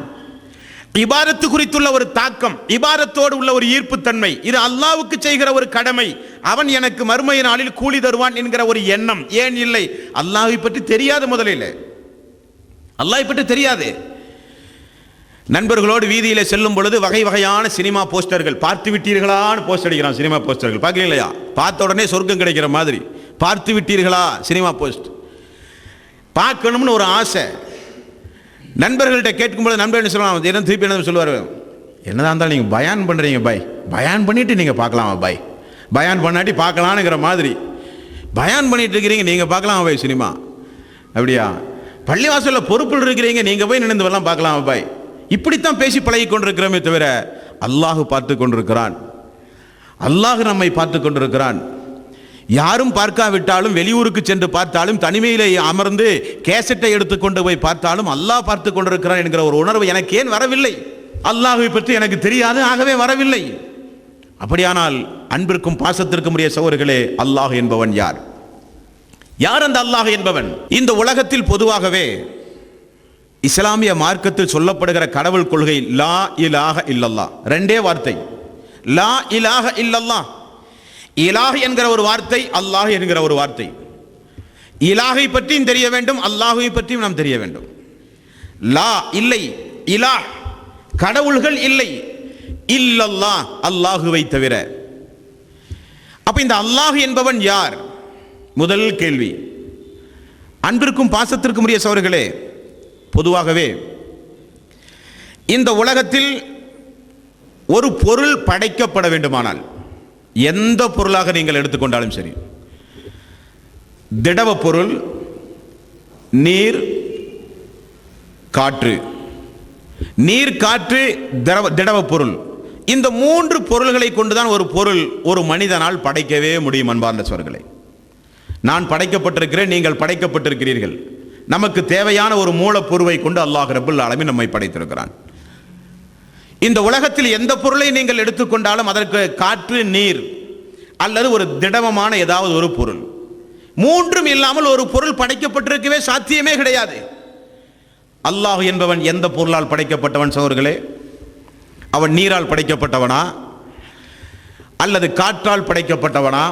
இபாதத்து குறித்துள்ள ஒரு தாக்கம், இபாதத்தோடு உள்ள ஒரு ஈர்ப்புத்தன்மை, இது அல்லாஹ்வுக்கு செய்கிற ஒரு கடமை, அவன் எனக்கு மறுமை நாளில் கூலி தருவான் என்கிற ஒரு எண்ணம். ஏன் இல்லை? அல்லாஹ்வை பற்றி தெரியாது. முதலில் அல்லாஹ்வை பற்றி தெரியாது. நண்பர்களோடு வீதியில் செல்லும் பொழுது வகை வகையான சினிமா போஸ்டர்கள், பார்த்து விட்டீர்களான்னு போஸ்ட் அடிக்கிறான். சினிமா போஸ்டர்கள் பார்க்கலையா? பார்த்த உடனே சொர்க்கம் கிடைக்கிற மாதிரி பார்த்து விட்டீர்களா சினிமா போஸ்ட் பார்க்கணும்னு ஒரு ஆசை. நண்பர்கள்ட்ட கேட்கும்போது நண்பர் என்ன சொல்லுவாங்க, என்ன திருப்பி என்ன சொல்லுவார், என்னதான் இருந்தாலும் நீங்கள் பயான் பண்ணுறீங்க பாய், பயான் பண்ணிவிட்டு நீங்கள் பார்க்கலாமா பாய், பயான் பண்ணாட்டி பார்க்கலான்னுங்கிற மாதிரி பயான் பண்ணிட்டு இருக்கிறீங்க, நீங்கள் பார்க்கலாமா பாய் சினிமா? அப்படியா? பள்ளிவாசலில் பொறுப்பில் இருக்கிறீங்க, நீங்கள் போய் நினைந்து வரலாம் பார்க்கலாமா பாய்? இப்படித்தான் பேசி பழகி கொண்டிருக்கிறோமே தவிர அல்லாஹ் பார்த்து கொண்டிருக்கிறான். அல்லாஹ் நம்மை பார்த்து கொண்டிருக்கிறான். யாரும் பார்க்காவிட்டாலும், வெளியூருக்கு சென்று பார்த்தாலும், தனிமையிலே அமர்ந்து கேசட்டை எடுத்துக்கொண்டு போய் பார்த்தாலும் அல்லாஹ் பார்த்து கொண்டிருக்கிறான் என்கிற ஒரு உணர்வு எனக்கு ஏன் வரவில்லை? அல்லாஹ்வை பற்றி எனக்கு தெரியாது, ஆகவே வரவில்லை. அப்படியானால் அன்பிற்கும் பாசத்திற்கும் உரிய சகோதரர்களே, அல்லாஹ் என்பவன் யார்? யார் அந்த அல்லாஹ் என்பவன்? இந்த உலகத்தில் பொதுவாகவே இஸ்லாமிய மார்க்கத்தில் சொல்லப்படுகிற கடவுள் கொள்கை லா இலாஹ இல்லல்லாஹ். ரெண்டே வார்த்தை, லா இலாஹ இல்லல்லாஹ். இலாஹ் என்கிற ஒரு வார்த்தை, அல்லாஹ் என்கிற ஒரு வார்த்தை. இலாஹை பற்றியும் தெரிய வேண்டும், அல்லாஹை பற்றியும் நாம் தெரிய வேண்டும். லா இல்லை, இலாஹ் கடவுள்கள் இல்லை, இல்லல்லாஹ் அல்லாஹுவை தவிர. அப்ப இந்த அல்லாஹ் என்பவன் யார்? முதல் கேள்வி. அன்பிற்கும் பாசத்திற்கும் உரிய சகோதரர்களே, பொதுவாகவே இந்த உலகத்தில் ஒரு பொருள் படைக்கப்பட வேண்டுமானால், எந்த பொருளாக நீங்கள் எடுத்துக்கொண்டாலும் சரி, திடவ பொருள், நீர், காற்று, நீர், காற்று, திடவ பொருள், இந்த மூன்று பொருள்களை கொண்டுதான் ஒரு பொருள் ஒரு மனிதனால் படைக்கவே முடியும். அன்பார்ந்த சகோதரர்களே, நான் படைக்கப்பட்டிருக்கிறேன், நீங்கள் படைக்கப்பட்டிருக்கிறீர்கள். நமக்கு தேவையான ஒரு மூலப்பொருளை கொண்டு அல்லாஹ் ரப்புல் ஆலமீன் நம்மை படைத்திருக்கிறான். இந்த உலகத்தில் எந்த பொருளை நீங்கள் எடுத்துக்கொண்டாலும் அதற்கு காற்று, நீர் அல்லது ஒரு திடவமான ஏதாவது ஒரு பொருள், மூன்றும் இல்லாமல் ஒரு பொருள் படைக்கப்பட்டிருக்கவே சாத்தியமே கிடையாது. அல்லாஹ் என்பவன் எந்த பொருளால் படைக்கப்பட்டவன் சகோதரர்களே? அவன் நீரால் படைக்கப்பட்டவனா, அல்லது காற்றால் படைக்கப்பட்டவனா,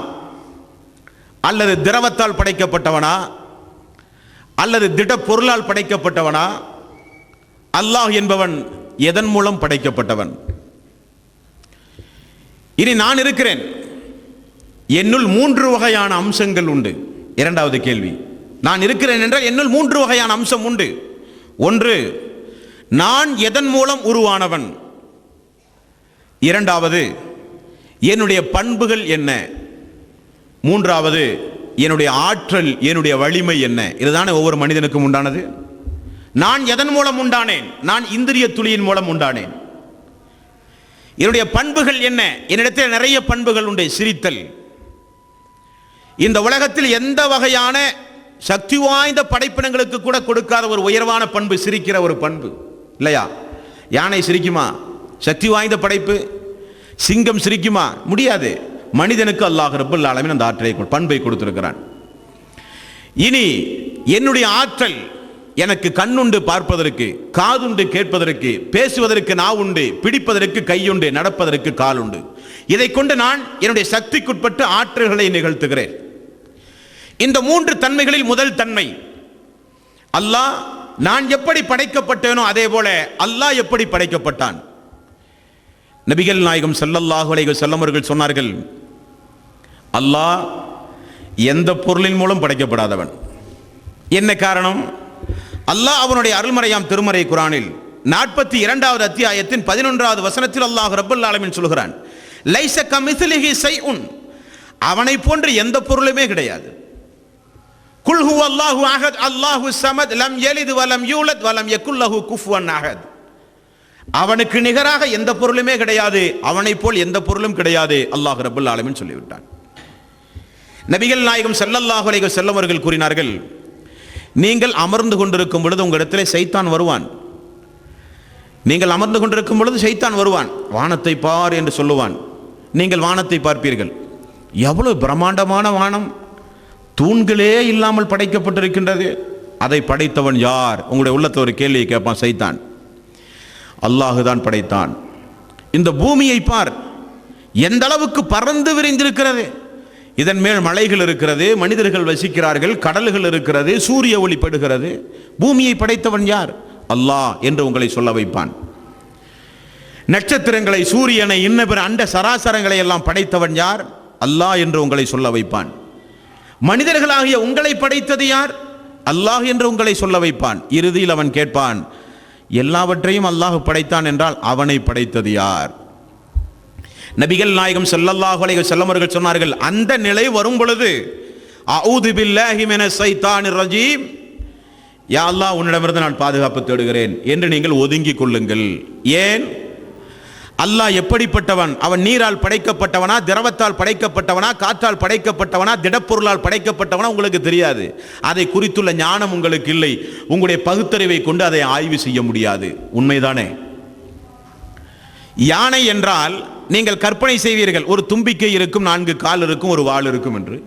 அல்லது திரவத்தால் படைக்கப்பட்டவனா, அல்லது திட பொருளால் படைக்கப்பட்டவனா? அல்லாஹ் என்பவன் எதன் மூலம் படைக்கப்பட்டவன்? இனி நான் இருக்கிறேன், என்னுள் 3 வகையான அம்சங்கள் உண்டு. இரண்டாவது கேள்வி, நான் இருக்கிறேன் என்றால் என்னுள் 3 வகையான அம்சம் உண்டு. ஒன்று, நான் எதன் மூலம் உருவானவன்? இரண்டாவது, என்னுடைய பண்புகள் என்ன? மூன்றாவது, என்னுடைய ஆற்றல், என்னுடைய வலிமை என்ன? இதுதானே ஒவ்வொரு மனிதனுக்கும் உண்டானது. நான் எதன் மூலம் உண்டானேன்? நான் இந்திரிய துளியின் மூலம் உண்டானேன். என்னுடைய பண்புகள் என்ன? என்னிடத்தில் நிறைய பண்புகள் உண்டு. சிரித்தல். இந்த உலகத்தில் எந்த வகையான சக்தி வாய்ந்த படைப்பினங்களுக்கு கூட கொடுக்காத ஒரு உயர்வான பண்பு சிரிக்கிற ஒரு பண்பு, இல்லையா? யானை சிரிக்குமா? சக்தி வாய்ந்த படைப்பு. சிங்கம் சிரிக்குமா? முடியாது. மனிதனுக்கு அல்லாஹ் ரப்பல் ஆலமீன் அந்த ஆற்றலை, பண்பை கொடுத்திருக்கிறான். இனி என்னுடைய ஆற்றல், எனக்கு கண்ணுண்டு பார்ப்பதற்கு, காதுண்டு கேட்பதற்கு, பேசுவதற்கு நாவுண்டு, பிடிப்பதற்கு கையுண்டு, நடப்பதற்கு காலுண்டு. இதை கொண்டு நான் என்னுடைய சக்திக்குட்பட்டு ஆற்றல்களை நிகழ்த்துகிறேன். இந்த 3 தன்மைகளில் முதல் தன்மை, அல்லாஹ் நான் எப்படி படைக்கப்பட்டேனோ அதே போல அல்லாஹ் எப்படி படைக்கப்பட்டான்? நபிகள் நாயகம் ஸல்லல்லாஹு அலைஹி வஸல்லம் அவர்கள் சொன்னார்கள், அல்லாஹ் எந்த பொருளின் மூலம் படைக்கப்படாதவன். என்ன காரணம்? அல்லாஹ் அவனுடைய அருள்மறையாம் திருமறை குர்ஆனில் 42வது அத்தியாயத்தின் 11வது வசனத்தில் அல்லாஹ் ரப்பல் ஆலமீன் சொல்கிறான், லைஸ கமிஸ்லிஹி ஷைஉன், அவனை போன்று எந்த பொருளுமே கிடையாது. குல் ஹுவல்லாஹு அஹத் அல்லாஹு ஸமத் லம் யலித் வலம் யூலத் வலம் யகுல் லஹு குஃபுவன் அஹத். அவனுக்கு நிகராக எந்த பொருளுமே கிடையாது, அவனை போல் எந்த பொருளும் கிடையாது, அல்லாஹ் ரப்பல் ஆலமீன் சொல்லிவிட்டான். நபிகள் நாயகம் ஸல்லல்லாஹு அலைஹி வஸல்லம் அவர்கள் கூறினார்கள், நீங்கள் அமர்ந்து கொண்டிருக்கும் பொழுது உங்களிடத்திலே சைத்தான் வருவான். நீங்கள் அமர்ந்து கொண்டிருக்கும் பொழுது சைத்தான் வருவான். வானத்தை பார் என்று சொல்லுவான். நீங்கள் வானத்தை பார்ப்பீர்கள். எவ்வளவு பிரம்மாண்டமான வானம், தூண்களே இல்லாமல் படைக்கப்பட்டிருக்கின்றது. அதை படைத்தவன் யார்? உங்களுடைய உள்ளத்தில் ஒரு கேள்வியை கேட்பான் சைத்தான். அல்லாஹு தான் படைத்தான். இந்த பூமியை பார், எந்த அளவுக்கு பறந்து விரிந்திருக்கிறது. இதன் மேல் மலைகள் இருக்கிறது, மனிதர்கள் வசிக்கிறார்கள், கடல்கள் இருக்கிறது, சூரிய ஒளி படுகிறது. பூமியை படைத்தவன் யார்? அல்லாஹ் என்று உங்களை சொல்ல வைப்பான். நட்சத்திரங்களை, சூரியனை, இன்ன பிற அண்ட சராசரங்களை எல்லாம் படைத்தவன் யார்? அல்லாஹ் என்று உங்களை சொல்ல வைப்பான். மனிதர்களாகிய உங்களை படைத்தது யார்? அல்லாஹ் என்று உங்களை சொல்ல வைப்பான். இறுதியில் அவன் கேட்பான், எல்லாவற்றையும் அல்லாஹ் படைத்தான் என்றால் அவனை படைத்தது யார்? நபிகள் நாயகம் ஸல்லல்லாஹு அலைஹி வஸல்லம் அவர்கள் சொன்னார்கள், அந்த நிலை வரும் பொழுது அஊது பில்லாஹி மினஷ் ஷைத்தானிர் ரஜீம், யா அல்லாஹ் உன்னிடமிருந்து நான் பாதுகாப்பு தேடுகிறேன் என்று நீங்கள் ஒதுங்கிக் கொள்ளுங்கள். ஏன்? அல்லாஹ் எப்படிப்பட்டவன்? அவன் நீரால் படைக்கப்பட்டவனா, திரவத்தால் படைக்கப்பட்டவனா, காற்றால் படைக்கப்பட்டவனா, திடப்பொருளால் படைக்கப்பட்டவனா உங்களுக்கு தெரியாது. அதை குறித்துள்ள ஞானம் உங்களுக்கு இல்லை. உங்களுடைய பகுத்தறிவை கொண்டு அதை ஆய்வு செய்ய முடியாது. உண்மைதானே? யானை என்றால் நீங்கள் கற்பனை செய்வீர்கள், ஒரு தும்பிக்கை இருக்கும், 4 கால் இருக்கும், ஒரு வால் இருக்கும் என்று.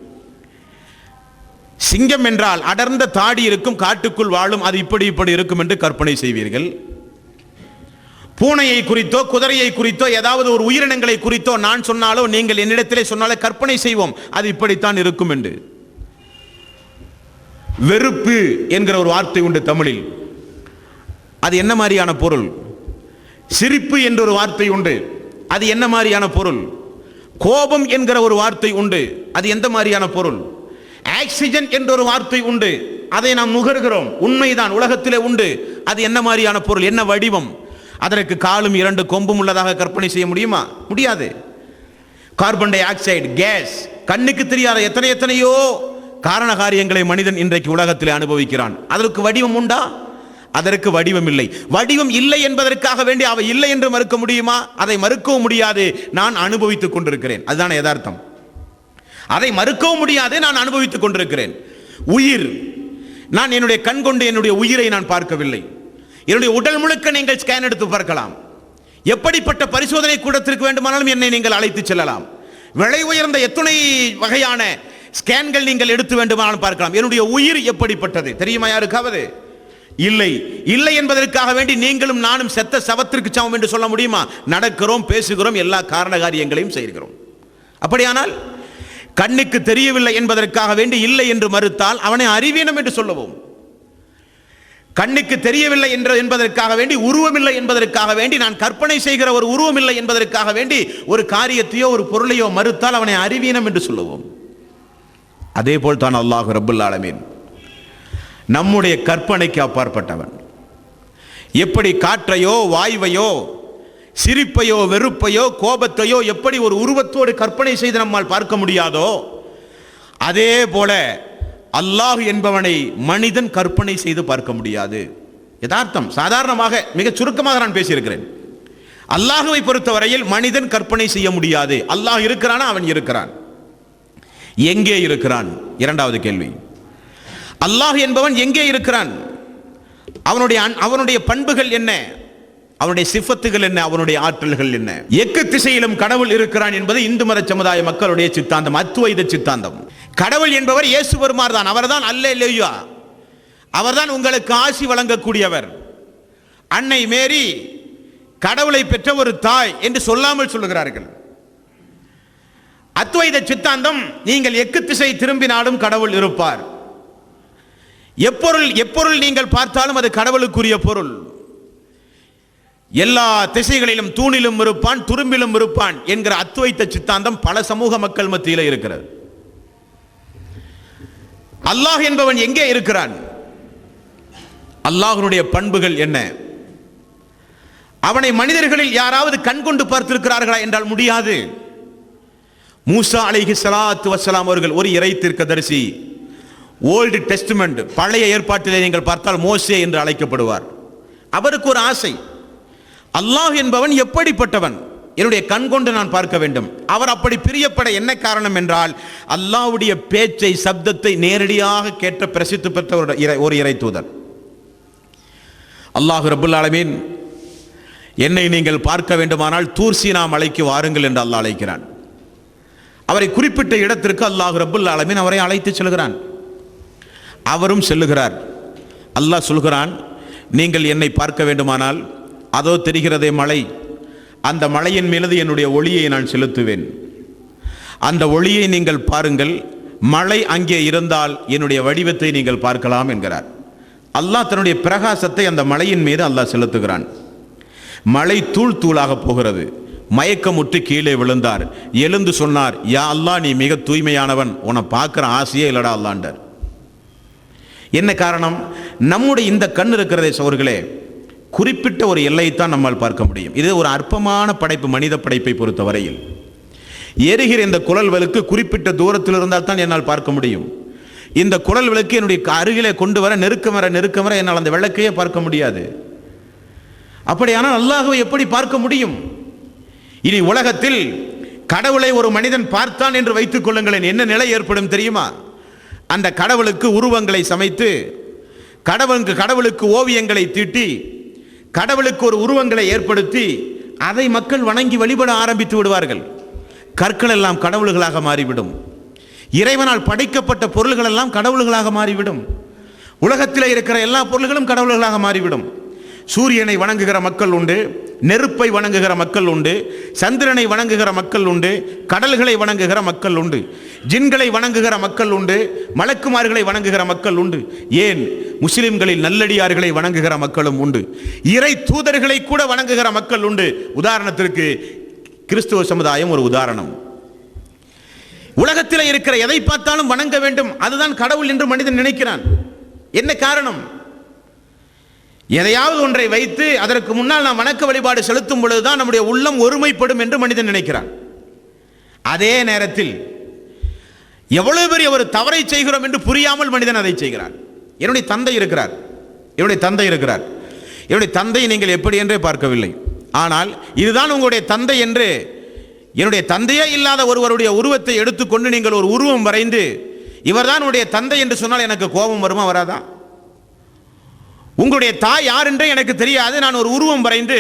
சிங்கம் என்றால் அடர்ந்த தாடி இருக்கும், காட்டுக்குள் வாழும், அது இப்படி இப்படி இருக்கும் என்று கற்பனை செய்வீர்கள். பூனையை குறித்தோ குதிரையை குறித்தோ ஏதாவது ஒரு உயிரினங்களை குறித்தோ நான் சொன்னாலோ நீங்கள் என்னிடத்திலே சொன்னாலே கற்பனை செய்வோம், அது இப்படித்தான் இருக்கும் என்று. வெறுப்பு என்கிற ஒரு வார்த்தை உண்டு தமிழில். அது என்ன மாதிரியான பொருள்? சிரிப்பு என்ற ஒரு வார்த்தை உண்டு, அது என்ன மாதிரியான பொருள்? கோபம் என்கிற ஒரு வார்த்தை உண்டு, அது எந்த மாதிரியான பொருள்? ஆக்சிஜன் என்ற ஒரு வார்த்தை உண்டு, அதை நாம் நுகர்கிறோம், உண்மைதான், உலகத்திலே உண்டு. அது என்ன மாதிரியான பொருள்? என்ன வடிவம்? அதற்கு காலும் 2 கொம்பும் உள்ளதாக கற்பனை செய்ய முடியுமா? முடியாது. கார்பன் டை ஆக்சைடு கேஸ், கண்ணுக்கு தெரியாத எத்தனையோ காரண காரியங்களை மனிதன் இன்றைக்கு உலகத்தில் அனுபவிக்கிறான். அதற்கு வடிவம் உண்டா? அதற்கு வடிவம் இல்லை. வடிவம் இல்லை என்பதற்காக வேண்டி அவை இல்லை என்று மறுக்க முடியுமா? அதை மறுக்கவும் முடியாது. நான் அனுபவித்துக் கொண்டிருக்கிறேன், அதுதான் யதார்த்தம். அதை மறுக்கவும் முடியாது, நான் அனுபவித்துக் கொண்டிருக்கிறேன். உயிர், நான் என்னுடைய கண் கொண்டு என்னுடைய உயிரை நான் பார்க்கவில்லை. என்னுடைய உடல் முழுக்க நீங்கள் ஸ்கேன் எடுத்து பார்க்கலாம். எப்படிப்பட்ட பரிசோதனை கூடத்திற்கு வேண்டுமானாலும் என்னை நீங்கள் அழைத்து செல்லலாம். விலை உயர்ந்த எத்தனை வகையான ஸ்கேன்கள் நீங்கள் எடுத்து வேண்டுமானாலும் பார்க்கலாம். என்னுடைய உயிர் எப்படிப்பட்டது தெரியுமா யாருக்காவது? இல்லை. இல்லை என்பதற்காக வேண்டி நீங்களும் நானும் செத்த சவத்திற்கு சமம் என்று சொல்ல முடியுமா? நடக்கிறோம், பேசுகிறோம், எல்லா காரண காரியங்களையும் செய்கிறோம். அப்படியானால் கண்ணுக்கு தெரியவில்லை என்பதற்காக வேண்டி இல்லை என்று மறுத்தால் அவனை அறிவீனம் என்று சொல்லுவோம். கண்ணுக்கு தெரியவில்லை என்பதற்காக வேண்டி, உருவமில்லை என்பதற்காக வேண்டி, நான் கற்பனை செய்கிற ஒரு உருவமில்லை என்பதற்காக வேண்டி ஒரு காரியத்தையோ ஒரு பொருளையோ மறுத்தால் அவனை அறிவீனம் என்று சொல்லுவோம். அதே போல் தான் அல்லாஹ் ரப்புல் ஆலமீன் நம்முடைய கற்பனைக்கு அப்பாற்பட்டவன். எப்படி காற்றையோ வாயுவையோ சிரிப்பையோ வெறுப்பையோ கோபத்தையோ எப்படி ஒரு உருவத்தோடு கற்பனை செய்து நம்மால் பார்க்க முடியாதோ, அதே போல அல்லாஹ் என்பவனை மனிதன் கற்பனை செய்து பார்க்க முடியாது. யதார்த்தம். சாதாரணமாக மிக சுருக்கமாக நான் பேசியிருக்கிறேன். அல்லாஹுவை பொறுத்தவரையில் மனிதன் கற்பனை செய்ய முடியாது. அல்லாஹ் இருக்கிறானா? அவன் இருக்கிறான். எங்கே இருக்கிறான்? இரண்டாவது கேள்வி. அல்லாஹ் என்பவன் எங்கே இருக்கிறான்? அவனுடைய பண்புகள் என்ன? அவனுடைய சிஃபத்துகள் என்ன? அவனுடைய ஆற்றல்கள் என்ன? எக்கு திசையிலும் கடவுள் இருக்கிறான் என்பது இந்து மத சமுதாய மக்களுடைய சித்தாந்தம், அத்வைத சித்தாந்தம். கடவுள் என்பவர் இயேசு பெருமான் தான். அவர்தான் அல்லேலூயா, அவர்தான் உங்களுக்கு ஆசி வழங்கக்கூடியவர். அன்னை மேரி கடவுளை பெற்ற ஒரு தாய் என்று சொல்லாமல் சொல்லுகிறார்கள். அத்வைத சித்தாந்தம், நீங்கள் எக்கு திசை திரும்பினாலும் கடவுள் இருப்பார். எப்பொருள் நீங்கள் பார்த்தாலும் அது கடவுளுக்குரிய பொருள். எல்லா திசைகளிலும் தூணிலும் இருப்பான், துரும்பிலும் இருப்பான் என்கிற அத்வைத சித்தாந்தம் பல சமூக மக்கள் மத்தியில் இருக்கிறது. அல்லாஹ் என்பவன் எங்கே இருக்கிறான்? அல்லாஹ்வுடைய பண்புகள் என்ன? அவனை மனிதர்களில் யாராவது கண்கொண்டு பார்த்திருக்கிறார்களா என்றால் முடியாது. மூசா அலைஹிஸ்ஸலாத்து வஸ்ஸலாம் அவர்கள் ஒரு இறை தீர்க்கதரிசி. ஓல்டு டெஸ்டிமெண்ட், பழைய ஏற்பாட்டிலே நீங்கள் பார்த்தால் மோசே என்று அழைக்கப்படுவார். அவருக்கு ஒரு ஆசை, அல்லாஹ் என்பவன் எப்படிப்பட்டவன், என்னுடைய கண் கொண்டு நான் பார்க்க வேண்டும். அவர் அப்படி பிரியப்பட என்ன காரணம் என்றால், அல்லாஹ்வுடைய பேச்சை, சப்தத்தை நேரடியாக கேட்ட பிரசித்தி பெற்ற ஒரு இறை தூதர். அல்லாஹ் ரப்புல் ஆலமீன், என்னை நீங்கள் பார்க்க வேண்டுமானால் தூர் சீனா மலைக்கு வாருங்கள் என்று அல்லாஹ் அழைக்கிறான். அவரை குறிப்பிட்ட இடத்திற்கு அல்லாஹ் ரப்புல் ஆலமீன் அவரை அழைத்து செல்கிறான். அவரும் செல்லுகிறார். அல்லாஹ் சொல்கிறான், நீங்கள் என்னை பார்க்க வேண்டுமானால் அதோ தெரிகிறதே மலை, அந்த மலையின் மீது என்னுடைய ஒளியை நான் செலுத்துவேன். அந்த ஒளியை நீங்கள் பாருங்கள், மலை அங்கே இருந்தால் என்னுடைய வடிவத்தை நீங்கள் பார்க்கலாம் என்கிறார். அல்லாஹ் தன்னுடைய பிரகாசத்தை அந்த மலையின் மீது அல்லாஹ் செலுத்துகிறான். மலை தூள் தூளாக போகிறது. மயக்கமுற்று கீழே விழுந்தார். எழுந்து சொன்னார், யா அல்லாஹ், நீ மிக தூய்மையானவன், உன்னை பார்க்குற ஆசையே இல்லடா அல்லாண்டார். என்ன காரணம்? நம்முடைய இந்த கண் இருக்கிறதே சோர்களே, குறிப்பிட்ட ஒரு எல்லையைத்தான் நம்மால் பார்க்க முடியும். இது ஒரு அற்பமான படைப்பு, மனித படைப்பை பொறுத்தவரையில். எரிகிற இந்த குழல் விளக்கு குறிப்பிட்ட தூரத்தில் இருந்தால் தான் என்னால் பார்க்க முடியும். இந்த குழல் விளக்கு என்னுடைய அருகிலே கொண்டு வர நெருக்கம் வர என்னால் அந்த விளக்கையே பார்க்க முடியாது. அப்படியானால் அல்லாஹ்வை எப்படி பார்க்க முடியும்? இனி உலகத்தில் கடவுளை ஒரு மனிதன் பார்த்தான் என்று வைத்துக் கொள்ளுங்களேன், என்ன நிலை ஏற்படும் தெரியுமா? அந்த கடவுளுக்கு உருவங்களை சமைத்து, கடவுளுக்கு ஓவியங்களை தீட்டி, கடவுளுக்கு ஒரு உருவங்களை ஏற்படுத்தி அதை மக்கள் வணங்கி வழிபட ஆரம்பித்து விடுவார்கள். கற்கள் எல்லாம் கடவுள்களாக மாறிவிடும். இறைவனால் படைக்கப்பட்ட பொருள்கள் எல்லாம் கடவுள்களாக மாறிவிடும். உலகத்தில் இருக்கிற எல்லா பொருள்களும் கடவுள்களாக மாறிவிடும். சூரியனை வணங்குகிற மக்கள் உண்டு, நெருப்பை வணங்குகிற மக்கள் உண்டு, சந்திரனை வணங்குகிற மக்கள் உண்டு, கடல்களை வணங்குகிற மக்கள் உண்டு, ஜின்களை வணங்குகிற மக்கள் உண்டு, மலக்குமார்களை வணங்குகிற மக்கள் உண்டு. ஏன், முஸ்லிம்களில் நல்லடியார்களை வணங்குகிற மக்களும் உண்டு, இறை தூதர்களை கூட வணங்குகிற மக்கள் உண்டு. உதாரணத்திற்கு கிறிஸ்துவ சமுதாயம் ஒரு உதாரணம். உலகத்தில் இருக்கிற எதை பார்த்தாலும் வணங்க வேண்டும், அதுதான் கடவுள் என்று மனிதன் நினைக்கிறான். என்ன காரணம்? எதையாவது ஒன்றை வைத்து அதற்கு முன்னால் நாம் வணக்க வழிபாடு செலுத்தும் பொழுதுதான் நம்முடைய உள்ளம் ஒருமைப்படும் என்று மனிதன் நினைக்கிறான். அதே நேரத்தில் எவ்வளவு பெரிய ஒரு தவறை செய்கிறோம் என்று புரியாமல் மனிதன் அதை செய்கிறான். என்னுடைய தந்தை இருக்கிறார், என்னுடைய தந்தையை நீங்கள் எப்படி என்றே பார்க்கவில்லை. ஆனால் இதுதான் உங்களுடைய தந்தை என்று, என்னுடைய தந்தையே இல்லாத ஒருவருடைய உருவத்தை எடுத்துக்கொண்டு நீங்கள் ஒரு உருவம் வரைந்து இவர்தான் உங்களுடைய தந்தை என்று சொன்னால் எனக்கு கோபம் வருமா, வராதா? உங்களுடைய தாய் யார் என்றே எனக்கு தெரியாது, நான் ஒரு உருவம் வரைந்து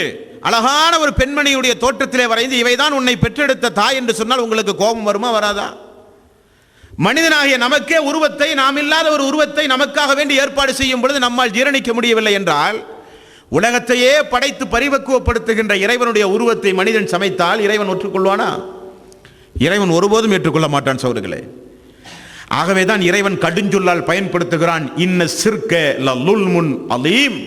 அழகான ஒரு பெண்மணியுடைய தோற்றத்திலே வரைந்து இவைதான் உன்னை பெற்றெடுத்த தாய் என்று சொன்னால் உங்களுக்கு கோபம் வருமா, வராதா? மனிதனாகிய நமக்கே உருவத்தை, நாம் இல்லாத ஒரு உருவத்தை நமக்காக வேண்டி ஏற்பாடு செய்யும் பொழுது நம்மால் ஜீரணிக்க முடியவில்லை என்றால், உலகத்தையே படைத்து பரிபக்குவப்படுத்துகின்ற இறைவனுடைய உருவத்தை மனிதன் சமைத்தால் இறைவன் ஒற்றுக்கொள்வானா? இறைவன் ஒருபோதும் ஏற்றுக்கொள்ள மாட்டான் சகோதரர்களே. ஆகவேதான் இறைவன் கடுஞ்சொல்லால் பயன்படுத்துகிறான், இன்ன சிற்க லல்லுல்முன் அலீம்,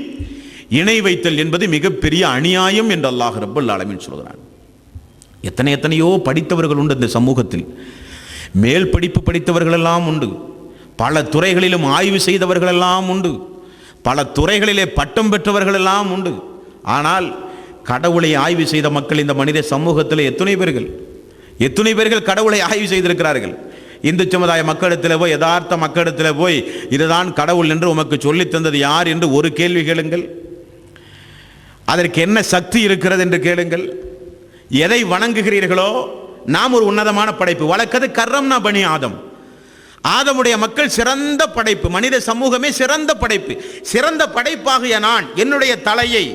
இணை வைத்தல் என்பது மிகப்பெரிய அநியாயம் என்று அல்லாஹ் ரப்பல் ஆலமீன் சொல்கிறான். எத்தனையோ படித்தவர்கள் உண்டு இந்த சமூகத்தில், மேல் படிப்பு படித்தவர்கள் எல்லாம் உண்டு, பல துறைகளிலும் ஆய்வு செய்தவர்கள் எல்லாம் உண்டு, பல துறைகளிலே பட்டம் பெற்றவர்கள் எல்லாம் உண்டு. ஆனால் கடவுளை ஆய்வு செய்த மக்கள் இந்த மனித சமூகத்தில் எத்தனை பேர்கள் கடவுளை ஆய்வு செய்திருக்கிறார்கள்? இந்து சமுதாய மக்களிடத்தில் போய், யதார்த்த மக்களிடத்தில் போய், இதுதான் கடவுள் என்று உமக்கு சொல்லித் தந்தது யார் என்று ஒரு கேள்வி கேளுங்கள். அதற்கு என்ன சக்தி இருக்கிறது என்று கேளுங்கள். எதை வணங்குகிறீர்களோ, நாம் ஒரு உன்னதமான படைப்பு, வழக்கது கர்ரம்னா பனி ஆதம், ஆதமுடைய மக்கள் சிறந்த படைப்பு, மனித சமூகமே சிறந்த படைப்பு. சிறந்த படைப்பாகிய நான் என்னுடைய தலையை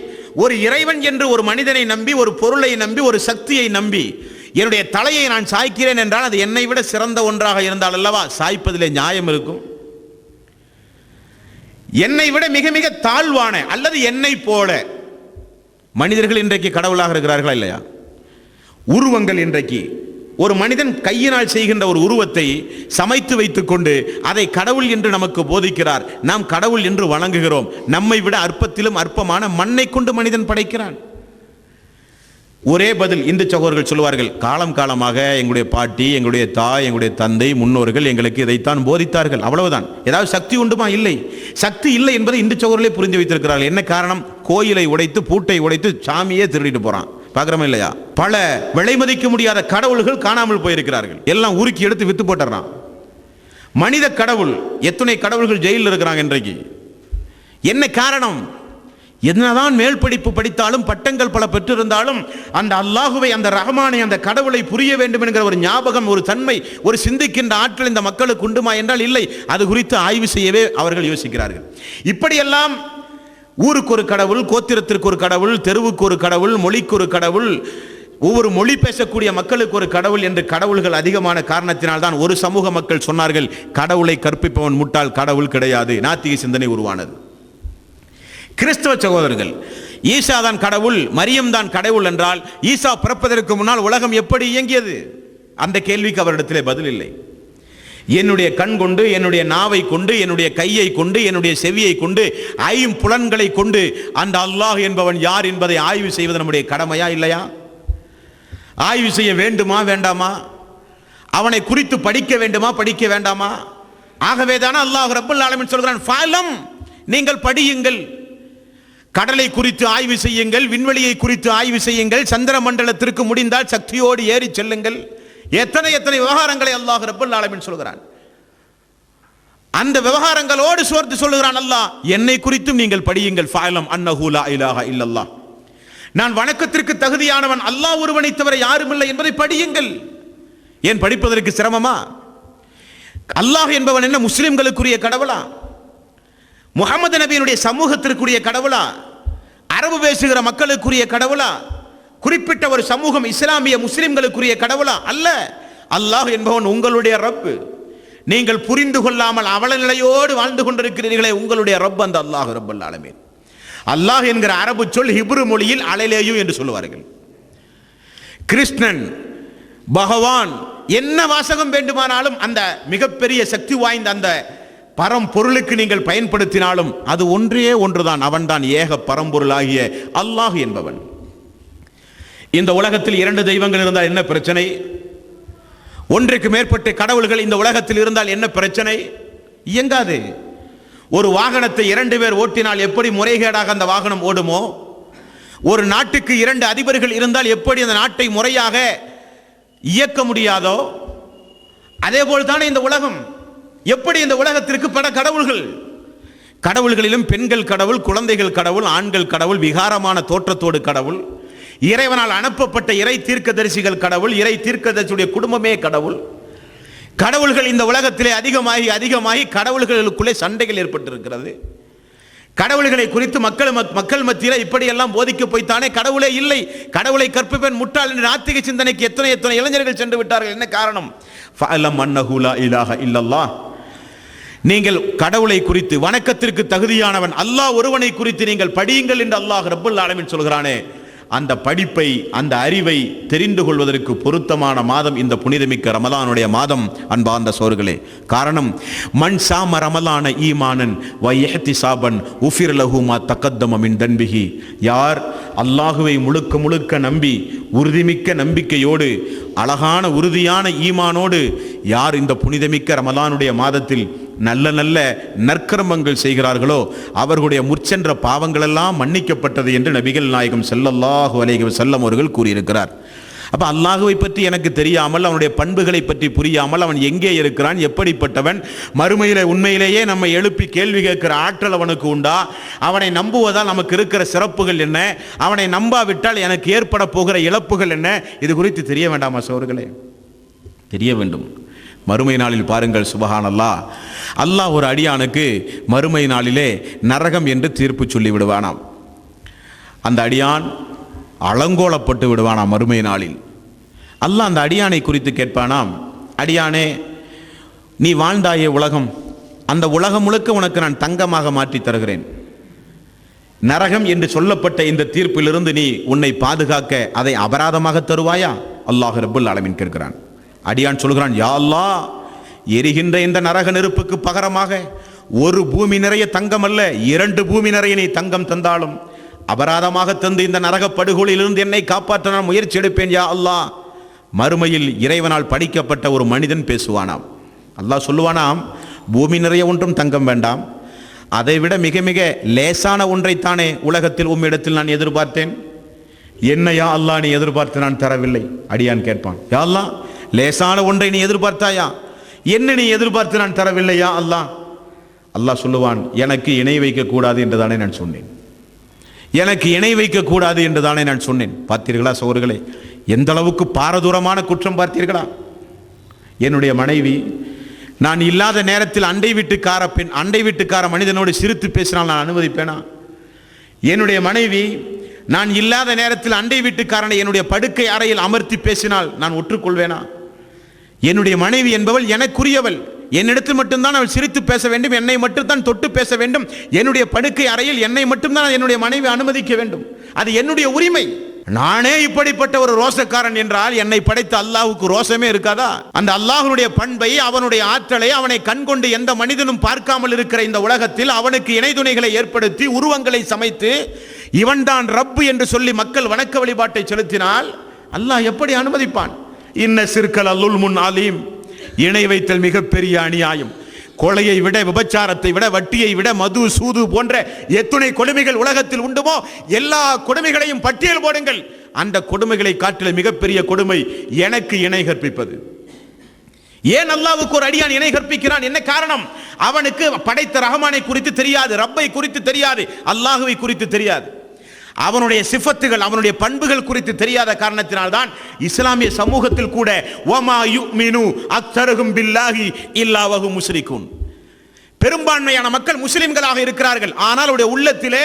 ஒரு இறைவன் என்று ஒரு மனிதனை நம்பி, ஒரு பொருளை நம்பி, ஒரு சக்தியை நம்பி என்னுடைய தலையை நான் சாய்க்கிறேன் என்றால் அது என்னை விட சிறந்த ஒன்றாக இருந்தால் அல்லவா சாய்ப்பதிலே நியாயம் இருக்கும்? என்னை விட மிக மிக தாழ்வான அல்லது என்னை போல மனிதர்கள் இன்றைக்கு கடவுளாக இருக்கிறார்களா இல்லையா? உருவங்கள் இன்றைக்கு ஒரு மனிதன் கையினால் செய்கின்ற ஒரு உருவத்தை சமைத்து வைத்துக் கொண்டு அதை கடவுள் என்று நமக்கு போதிக்கிறார். நாம் கடவுள் என்று வணங்குகிறோம். நம்மை விட அற்பத்திலும் அற்பமான மண்ணை கொண்டு மனிதன் படைக்கிறான். ஒரே பதில் இந்து சகோதரர்கள் சொல்வார்கள், காலம் காலமாக எங்களுடைய பாட்டி, எங்களுடைய தாய், எங்களுடைய தந்தை, முன்னோர்கள் எங்களுக்கு இதைத்தான் போதித்தார்கள், அவ்வளவுதான். ஏதாவது சக்தி உண்டுமா? இல்லை. சக்தி இல்லை என்பதை இந்து சகோதரர்களே புரிந்து வைத்திருக்கிறார்கள். என்ன காரணம்? கோயிலை உடைத்து, பூட்டை உடைத்து சாமியே திருடிட்டு போறான், பார்க்கிறோம் இல்லையா? பல விலை மதிக்க முடியாத கடவுள்கள் காணாமல் போயிருக்கிறார்கள், எல்லாம் உருக்கி எடுத்து வித்து போட்டுறான். மனித கடவுள், எத்தனை கடவுள்கள் ஜெயிலில் இருக்கிறாங்க இன்றைக்கு. என்ன காரணம்? என்னதான் மேல் படிப்பு படித்தாலும், பட்டங்கள் பல பெற்றிருந்தாலும், அந்த அல்லாஹுவை, அந்த ரஹ்மானை, அந்த கடவுளை புரிய வேண்டும் என்கிற ஒரு ஞாபகம், ஒரு தன்மை, ஒரு சிந்திக்கின்ற ஆற்றல் இந்த மக்களுக்கு உண்டுமா என்றால் இல்லை. அது குறித்து ஆய்வு செய்யவே அவர்கள் யோசிக்கிறார்கள். இப்படியெல்லாம் ஊருக்கு ஒரு கடவுள், கோத்திரத்திற்கு ஒரு கடவுள், தெருவுக்கு ஒரு கடவுள், மொழிக்கு ஒரு கடவுள், ஒவ்வொரு மொழி பேசக்கூடிய மக்களுக்கு ஒரு கடவுள் என்று கடவுள்கள் அதிகமான காரணத்தினால் தான் ஒரு சமூக மக்கள் சொன்னார்கள், கடவுளை கற்பிப்பவன் முட்டாள், கடவுள் கிடையாது. நாத்திக சிந்தனை உருவானது. கிறிஸ்தவ சகோதரர்கள், ஈசா தான் கடவுள், மரியம் தான் கடவுள் என்றால், ஈசா பிறப்பதற்கு முன்னால் உலகம் எப்படி இயங்கியது? அந்த கேள்விக்கு அவரிடத்திலே பதில் இல்லை. என்னுடைய கண் கொண்டு, என்னுடைய நாவை கொண்டு, என்னுடைய கையை கொண்டு, என்னுடைய செவியை கொண்டு, ஐம்புலன்களை கொண்டு அந்த அல்லாஹ் என்பவன் யார் என்பதை ஆய்வு செய்வது நம்முடைய கடமையா இல்லையா? ஆய்வு செய்ய வேண்டுமா வேண்டாமா? அவனை குறித்து படிக்க வேண்டுமா படிக்க வேண்டாமா? ஆகவேதான அல்லாஹ் ரப்பல் ஆலமீன் சொல்கிறான், ஃபலம், நீங்கள் படியுங்கள், கடலை குறித்து ஆய்வு செய்யுங்கள், விண்வெளியை குறித்து ஆய்வு செய்யுங்கள், சந்திர மண்டலத்திற்கு முடிந்தால் சக்தியோடு ஏறி செல்லுங்கள். எத்தனை எத்தனை விவகாரங்களை அல்லாஹ் ரப்பல் ஆலமீன் சொல்கிறான். அந்த விவகாரங்களோடு சேர்த்து சொல்லுகிறான் அல்லாஹ், என்னை குறித்தும் நீங்கள் படியுங்கள். ஃபஅலம் அன்னஹு லா இலாஹா இல்லல்லாஹ், நான் வணக்கத்திற்கு தகுதியானவன் அல்லாஹ் ஒருவனை தவிர யாரும் இல்லை என்பதை படியுங்கள். ஏன் படிப்பதற்கு சிரமமா? அல்லாஹ் என்பவன் என்ன முஸ்லிம்களுக்குரிய கடவுளா? முகமது நபியினுடைய சமூகத்திற்குரிய கடவுளா? அரபு பேசுகிற மக்களுக்குரிய கடவுளா? குறிப்பிட்ட ஒரு சமூகம் இஸ்லாமிய முஸ்லிம்களுக்குரிய கடவுளா? அல்ல. அல்லாஹ் என்பவன் உங்களுடைய ரப்பு. நீங்கள் புரிந்து கொள்ளாமல் அவல நிலையோடு வாழ்ந்து கொண்டிருக்கிறீர்களே, உங்களுடைய ரப் அந்த அல்லாஹ் ரப்பல் ஆலமீன். அல்லாஹ் என்கிற அரபு சொல் ஹிப்ரு மொழியில் அலைலேயு என்று சொல்லுவார்கள். கிருஷ்ணன், பகவான், என்ன வாசகம் வேண்டுமானாலும் அந்த மிகப்பெரிய சக்தி வாய்ந்த அந்த பரம்பொருளுக்கு நீங்கள் பயன்படுத்தினாலும் அது ஒன்றே ஒன்றுதான், அவன்தான் ஏக பரம்பொருளாகிய அல்லாஹ் என்பவன். இந்த உலகத்தில் இரண்டு தெய்வங்கள் இருந்தால் என்ன பிரச்சனை? ஒன்றுக்கு மேற்பட்ட கடவுள்கள் இந்த உலகத்தில் இருந்தால் என்ன பிரச்சனை? இயங்காது. ஒரு வாகனத்தை இரண்டு பேர் ஓட்டினால் எப்படி முறைகேடாக அந்த வாகனம் ஓடுமோ, ஒரு நாட்டுக்கு இரண்டு அதிபர்கள் இருந்தால் எப்படி அந்த நாட்டை முறையாக இயக்க முடியாதோ, அதே போல் தானே இந்த உலகம். எப்படி இந்த உலகத்திற்கு பல கடவுள்கள், கடவுள்களிலும் பெண்கள் கடவுள், குழந்தைகள் கடவுள், ஆண்கள் கடவுள், விகாரமான தோற்றத்தோடு கடவுள், இறைவனால் அனுப்பப்பட்ட இறை தீர்க்கதரிசிகள் கடவுள், இறை தீர்க்கதரிசியுடைய குடும்பமே கடவுள். கடவுள்கள் இந்த உலகத்திலே அதிகமாகி அதிகமாகி கடவுள்களுக்குள்ளே சண்டைகள் ஏற்பட்டிருக்கிறது. கடவுள்களை குறித்து மக்கள் மத்தியில் இப்படியெல்லாம் போதிக்க போய்த்தானே கடவுளே இல்லை, கடவுளை கற்பிப்பேன் முட்டாள் என்ற நாத்திக சிந்தனைக்கு எத்தனை எத்தனை இளைஞர்கள் சென்று விட்டார்கள். என்ன காரணம்? ஃபஅலம் அன்னஹு லா இலாஹ இல்லல்லாஹ். நீங்கள் கடவுளை குறித்து, வணக்கத்திற்கு தகுதியானவன் அல்லாஹ் ஒருவனை குறித்து நீங்கள் படியுங்கள் என்று அல்லாஹ் ரப்பல் ஆலமீன் சொல்கிறானே, அந்த படிப்பை, அந்த அறிவை தெரிந்து கொள்வதற்கு பொருத்தமான மாதம் இந்த புனிதமிக்க ரமலானுடைய மாதம். அன்பார்ந்த சோர்களே, காரணம் மன் சாம ரமலான ஈமானன் வ இஹ்திசாபன் உஃபிர் லஹு மா தகத்தம மின் தன்பிஹி. யார் அல்லாஹுவை முழுக்க முழுக்க நம்பி உறுதிமிக்க நம்பிக்கையோடு அழகான உறுதியான ஈமானோடு யார் இந்த புனிதமிக்க ரமலானுடைய மாதத்தில் நல்ல நல்ல நற்கர்மங்கள் செய்கிறார்களோ அவர்களுடைய முற்சென்ற பாவங்கள் எல்லாம் மன்னிக்கப்பட்டது என்று நபிகள் நாயகம் ஸல்லல்லாஹு அலைஹி வஸல்லம் அவர்கள் கூறியிருக்கிறார். அப்ப அல்லாஹுவை பற்றி எனக்கு தெரியாமல், அவனுடைய பண்புகளை பற்றி புரியாமல், அவன் எங்கே இருக்கிறான், எப்படிப்பட்டவன், மறுமையிலே உண்மையிலேயே நம்ம எழுப்பி கேள்வி கேட்கிற ஆற்றல் அவனுக்கு உண்டா, அவனை நம்புவதால் நமக்கு இருக்கிற சிறப்புகள் என்ன, அவனை நம்பாவிட்டால் எனக்கு ஏற்பட போகிற இழப்புகள் என்ன, இது குறித்து தெரிய வேண்டாமா சோர்களே? தெரிய வேண்டும். மறுமை நாளில் பாருங்கள், சுபஹானல்லாஹ், அல்லாஹ் ஒரு அடியானுக்கு மறுமை நாளிலே நரகம் என்று தீர்ப்பு சொல்லி விடுவானாம். அந்த அடியான் அலங்கோலப்பட்டு விடுவானாம் மறுமை நாளில். அல்லாஹ் அந்த அடியானை குறித்து கேட்பானாம், அடியானே, நீ வாழ்ந்தாயே உலகம், அந்த உலகம் முழுக்க உனக்கு நான் தங்கமாக மாற்றி தருகிறேன். நரகம் என்று சொல்லப்பட்ட இந்த தீர்ப்பிலிருந்து நீ உன்னை பாதுகாக்க அதை அபராதமாக தருவாயா? அல்லாஹ் ரப்பல் ஆலமீன் கேட்கிறான். அடியான் சொல்கிறான், யா அல்லாஹ், எரிகின்ற இந்த நரக நெருப்புக்கு பகரமாக ஒரு பூமி நிறைய தங்கம் அல்ல, 2 பூமி நிறைய நீ தங்கம் தந்தாலும் அபராதமாக தந்து இந்த நரக படுகொலிலிருந்து என்னை காப்பாற்ற நான் முயற்சி எடுப்பேன் யா அல்லாஹ். மறுமையில் இறைவனால் படிக்கப்பட்ட ஒரு மனிதன் பேசுவானாம். அல்லாஹ் சொல்லுவானாம், பூமி நிறைய ஒன்றும் தங்கம் வேண்டாம், அதைவிட மிக மிக லேசான ஒன்றைத்தானே உலகத்தில் உம்மிடத்தில் நான் எதிர்பார்த்தேன். என்ன யா அல்லாஹ் நீ எதிர்பார்த்து நான் தரவில்லை? அடியான் கேட்பான், யா அல்லாஹ், லேசான ஒன்றை நீ எதிர்பார்த்தாயா? என்ன நீ எதிர்பார்த்து நான் தரவில்லையா அல்லாஹ்? அல்லாஹ் சொல்லுவான், எனக்கு இணை வைக்க கூடாது என்றுதானே நான் சொன்னேன், எனக்கு இணை வைக்க கூடாது என்றுதானே நான் சொன்னேன். பார்த்தீர்களா சோர்களே, எந்த அளவுக்கு பாரதூரமான குற்றம் பார்த்தீர்களா? என்னுடைய மனைவி நான் இல்லாத நேரத்தில் அண்டை வீட்டுக்கார மனிதனோடு சிரித்து பேசினால் நான் அனுமதிப்பேனா? என்னுடைய மனைவி நான் இல்லாத நேரத்தில் அண்டை வீட்டுக்காரனை என்னுடைய படுக்கை அறையில் அமர்த்தி பேசினால் நான் ஒற்றுக்கொள்வேனா? என்னுடைய மனைவி என்பவள் எனக்குரியவள், என்னிடத்தில் மட்டும்தான் அவள் சிரித்து பேச வேண்டும், என்னை மட்டும்தான் தொட்டு பேச வேண்டும், என்னுடைய படுக்கை அறையில் என்னை மட்டும்தான் என்னுடைய மனைவி அனுமதிக்க வேண்டும், அது என்னுடைய உரிமை. நானே இப்படிப்பட்ட ஒரு ரோசக்காரன் என்றால் என்னை படைத்த அல்லாஹ்வுக்கு ரோசமே இருக்காதா? அந்த அல்லாஹ்வுடைய பண்பை, அவனுடைய ஆற்றலை, அவனை கண்கொண்டு எந்த மனிதனும் பார்க்காமல் இருக்கிற இந்த உலகத்தில் அவனுக்கு இணைதுணைகளை ஏற்படுத்தி உருவங்களை சமைத்து இவன்தான் ரப்பு என்று சொல்லி மக்கள் வணக்க வழிபாட்டை செலுத்தினால் அல்லாஹ் எப்படி அனுமதிப்பான்? இன்ன சிற்கல் அல்லுல் முன் ஆலீம், இணை வைத்தல் மிகப்பெரிய அநியாயம். கொலையை விட, விபச்சாரத்தை விட, வட்டியை விட, மது, சூது போன்ற எத்துணை கொடுமைகள் உலகத்தில் உண்டுமோ எல்லா கொடுமைகளையும் பட்டியல் போடுங்கள். அந்த கொடுமைகளை காட்டில மிகப்பெரிய கொடுமை எனக்கு இணை கற்பிப்பது. ஏன் அல்லாஹ்வுக்கு ஒரு அடியான் இணை கற்பிக்கிறான்? என்ன காரணம்? அவனுக்கு படைத்த ரஹ்மானை குறித்து தெரியாது, ரப்பை குறித்து தெரியாது, அல்லாஹ்வை குறித்து தெரியாது, அவனுடைய சிஃபத்துகள், அவனுடைய பண்புகள் குறித்து தெரியாத காரணத்தினால்தான் இஸ்லாமிய சமூகத்தில் கூட வமா யுமினு அக்ஸருஹும் பில்லாஹி இல்லா வஹும் முஸ்ரிகூன், பெரும்பான்மையான மக்கள் முஸ்லிம்களாக இருக்கிறார்கள், ஆனால் அவருடைய உள்ளத்திலே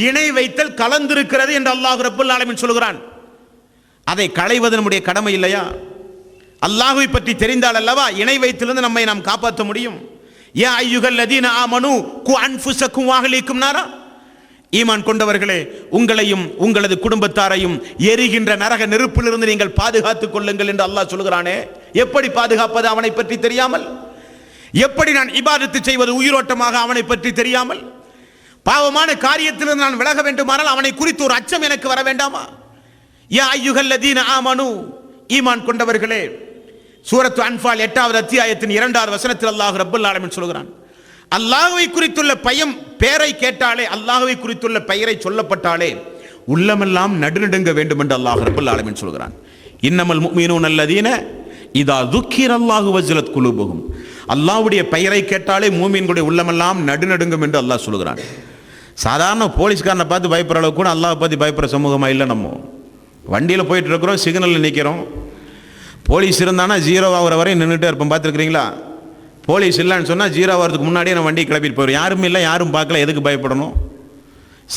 இணை வைத்தல் கலந்திருக்கிறது என்று அல்லாஹ் ரப்பல் ஆலமீன் சொல்கிறான். அதை களைவது நம்முடைய கடமை இல்லையா? அல்லாஹ்வை பற்றி தெரிந்தால் அல்லவா இணை வைத்திலிருந்து நம்மை நாம் காப்பாற்ற முடியும். யா அய்யுஹல்லதீன ஆமனு கு அன்ஃபுஸக்கும் வஅஹ்லீக்கும் நாரா, ஈமான் கொண்டவர்களே, உங்களையும் உங்களது குடும்பத்தாரையும் எரிகின்ற நரக நெருப்பிலிருந்து நீங்கள் பாதுகாத்துக் கொள்ளுங்கள் என்று அல்லாஹ் சொல்கிறானே. எப்படி பாதுகாப்பது அவனை பற்றி தெரியாமல்? எப்படி நான் இபாதத்து செய்வது உயிரோட்டமாக அவனை பற்றி தெரியாமல்? பாவமான காரியத்திலிருந்து நான் விலக வேண்டுமானால் அவனை குறித்து ஒரு அச்சம் எனக்கு வர வேண்டாமா? யா அய்யுஹல்லதீன ஆமனு, ஈமான் கொண்டவர்களே, சூரத்து அன்ஃபால் 8வது அத்தியாயத்தின் 2வது வசனத்தில் அல்லாஹ் ரப்பல் ஆலமீன் சொல்கிறான், அல்லாஹ்வை குறித்துள்ள பயம் பெயரை கேட்டாலே, அல்லாஹ்வை குறித்துள்ள பெயரை சொல்லப்பட்டாலே உள்ளமெல்லாம் நடுநடுங்க வேண்டும் என்று அல்லாஹ் ரப்பல் ஆலமீன் சொல்கிறான். இன்னமல் முஃமினூன அல்லதீன இதா ذுக்கிரல்லாஹு வஜ்லத் குலூபுஹும், அல்லாஹ்வுடைய பெயரை கேட்டாலே மூமின்களுடைய உள்ளமெல்லாம் நடுநடுங்கும் என்று அல்லாஹ் சொல்கிறான். சாதாரண போலீஸ்காரனை பார்த்து பயப்படுற அளவுக்கு கூட அல்லாஹ் பார்த்து பயப்படுற சமூகமா இல்லை. நம்ம வண்டியில் போயிட்டு இருக்கிறோம், சிக்னலில் நிற்கிறோம், போலீஸ் இருந்தானா 0 ஆகிற வரை நின்றுட்டே இருப்போம். பார்த்துருக்கிறீங்களா? போலீஸ் இல்லைன்னு சொன்னால் 0 ஆகிறதுக்கு முன்னாடியே நான் வண்டி கிளப்பிட்டு போயிடும். யாரும் இல்லை, யாரும் பார்க்கல, எதுக்கு பயப்படணும்?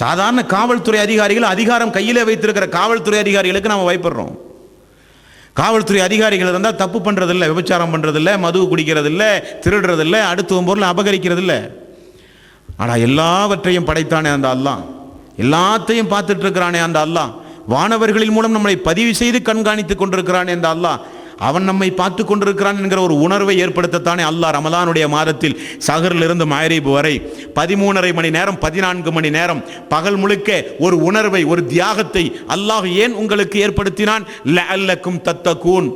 சாதாரண காவல்துறை அதிகாரிகள், அதிகாரம் கையிலே வைத்திருக்கிற காவல்துறை அதிகாரிகளுக்கு நம்ம பயப்படுறோம். காவல்துறை அதிகாரிகள் இருந்தால் தப்பு பண்ணுறதில்ல, விபச்சாரம் பண்ணுறதில்ல, மது குடிக்கிறதில்ல, திருடுறதில்ல, அடுத்த பொருளை அபகரிக்கிறதில்ல. ஆனால் எல்லாவற்றையும் படைத்தானே அந்த அல்லாஹ், எல்லாத்தையும் பார்த்துட்டு இருக்கிறானே அந்த அல்லாஹ், வானவர்களின் மூலம் நம்மளை பதிவு செய்து கண்காணித்து கொண்டிருக்கிறானே அந்த அல்லாஹ், அவன் நம்மை பார்த்து கொண்டிருக்கிறான் என்கிற ஒரு உணர்வை ஏற்படுத்தத்தானே அல்லாஹ் ரமலானுடைய மாதத்தில் சஹரிலிருந்து மஹ்ரிப் வரை 13.5 மணி நேரம் 14 மணி நேரம் பகல் முழுக்க ஒரு உணர்வை, ஒரு தியாகத்தை அல்லாஹ் ஏன் உங்களுக்கு ஏற்படுத்தினான்? லஅல்லக்கும் தத்தகூன்,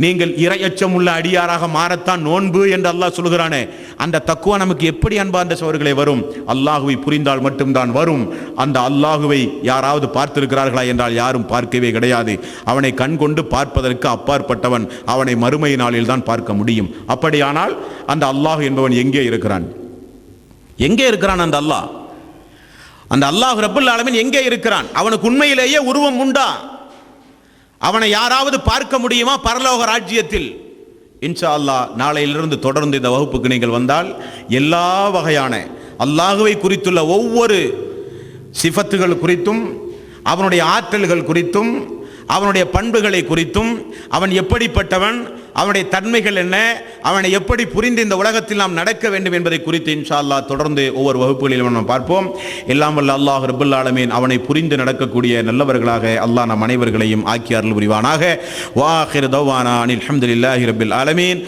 நீங்கள் இறையச்சம் உள்ள அடியாராக மாறத்தான் நோன்பு என்று அல்லாஹ் சொல்கிறானே. அந்த தக்குவா நமக்கு எப்படி அன்பார்ந்த சகோதரர்களே வரும்? அல்லாஹுவை புரிந்தால் மட்டும்தான் வரும். அந்த அல்லாஹுவை யாராவது பார்த்திருக்கிறார்களா என்றால் யாரும் பார்க்கவே கிடையாது. அவனை கண் கொண்டு பார்ப்பதற்கு அப்பாற்பட்டவன், அவனை மறுமை நாளில் தான் பார்க்க முடியும். அப்படியானால் அந்த அல்லாஹ் என்பவன் எங்கே இருக்கிறான்? எங்கே இருக்கிறான் அந்த அல்லாஹ்? அந்த அல்லாஹ் ரப்பல் ஆலமீன் எங்கே இருக்கிறான்? அவனுக்கு உண்மையிலேயே உருவம் உண்டா? அவனை யாராவது பார்க்க முடியுமா பரலோக ராஜ்யத்தில்? இன்ஷா அல்லாஹ் நாளையிலிருந்து தொடர்ந்து இந்த வகுப்புக்கு நீங்கள் வந்தால் எல்லா வகையான அல்லாஹுவை குறித்துள்ள ஒவ்வொரு சிஃபத்துகள் குறித்தும், அவனுடைய ஆற்றல்கள் குறித்தும், அவனுடைய பண்புகளை குறித்தும், அவன் எப்படிப்பட்டவன், அவனுடைய தன்மைகள் என்ன, அவனை எப்படி புரிந்து இந்த உலகத்தில் நாம் நடக்க வேண்டும் என்பதை குறித்து இன்ஷா அல்லாஹ் தொடர்ந்து ஒவ்வொரு வகுப்புகளிலும் நாம் பார்ப்போம். எல்லாம் வல்ல அல்லாஹ் ரப்பல் ஆலமீன் அவனை புரிந்து நடக்கக்கூடிய நல்லவர்களாக அல்லாஹ் நம் அனைவர்களையும் ஆக்கி அருள் புரிவானாக. வா ஆகிரு தவ்வானா அனில் ஹம்துலில்லாஹி ரப்பில் ஆலமீன்.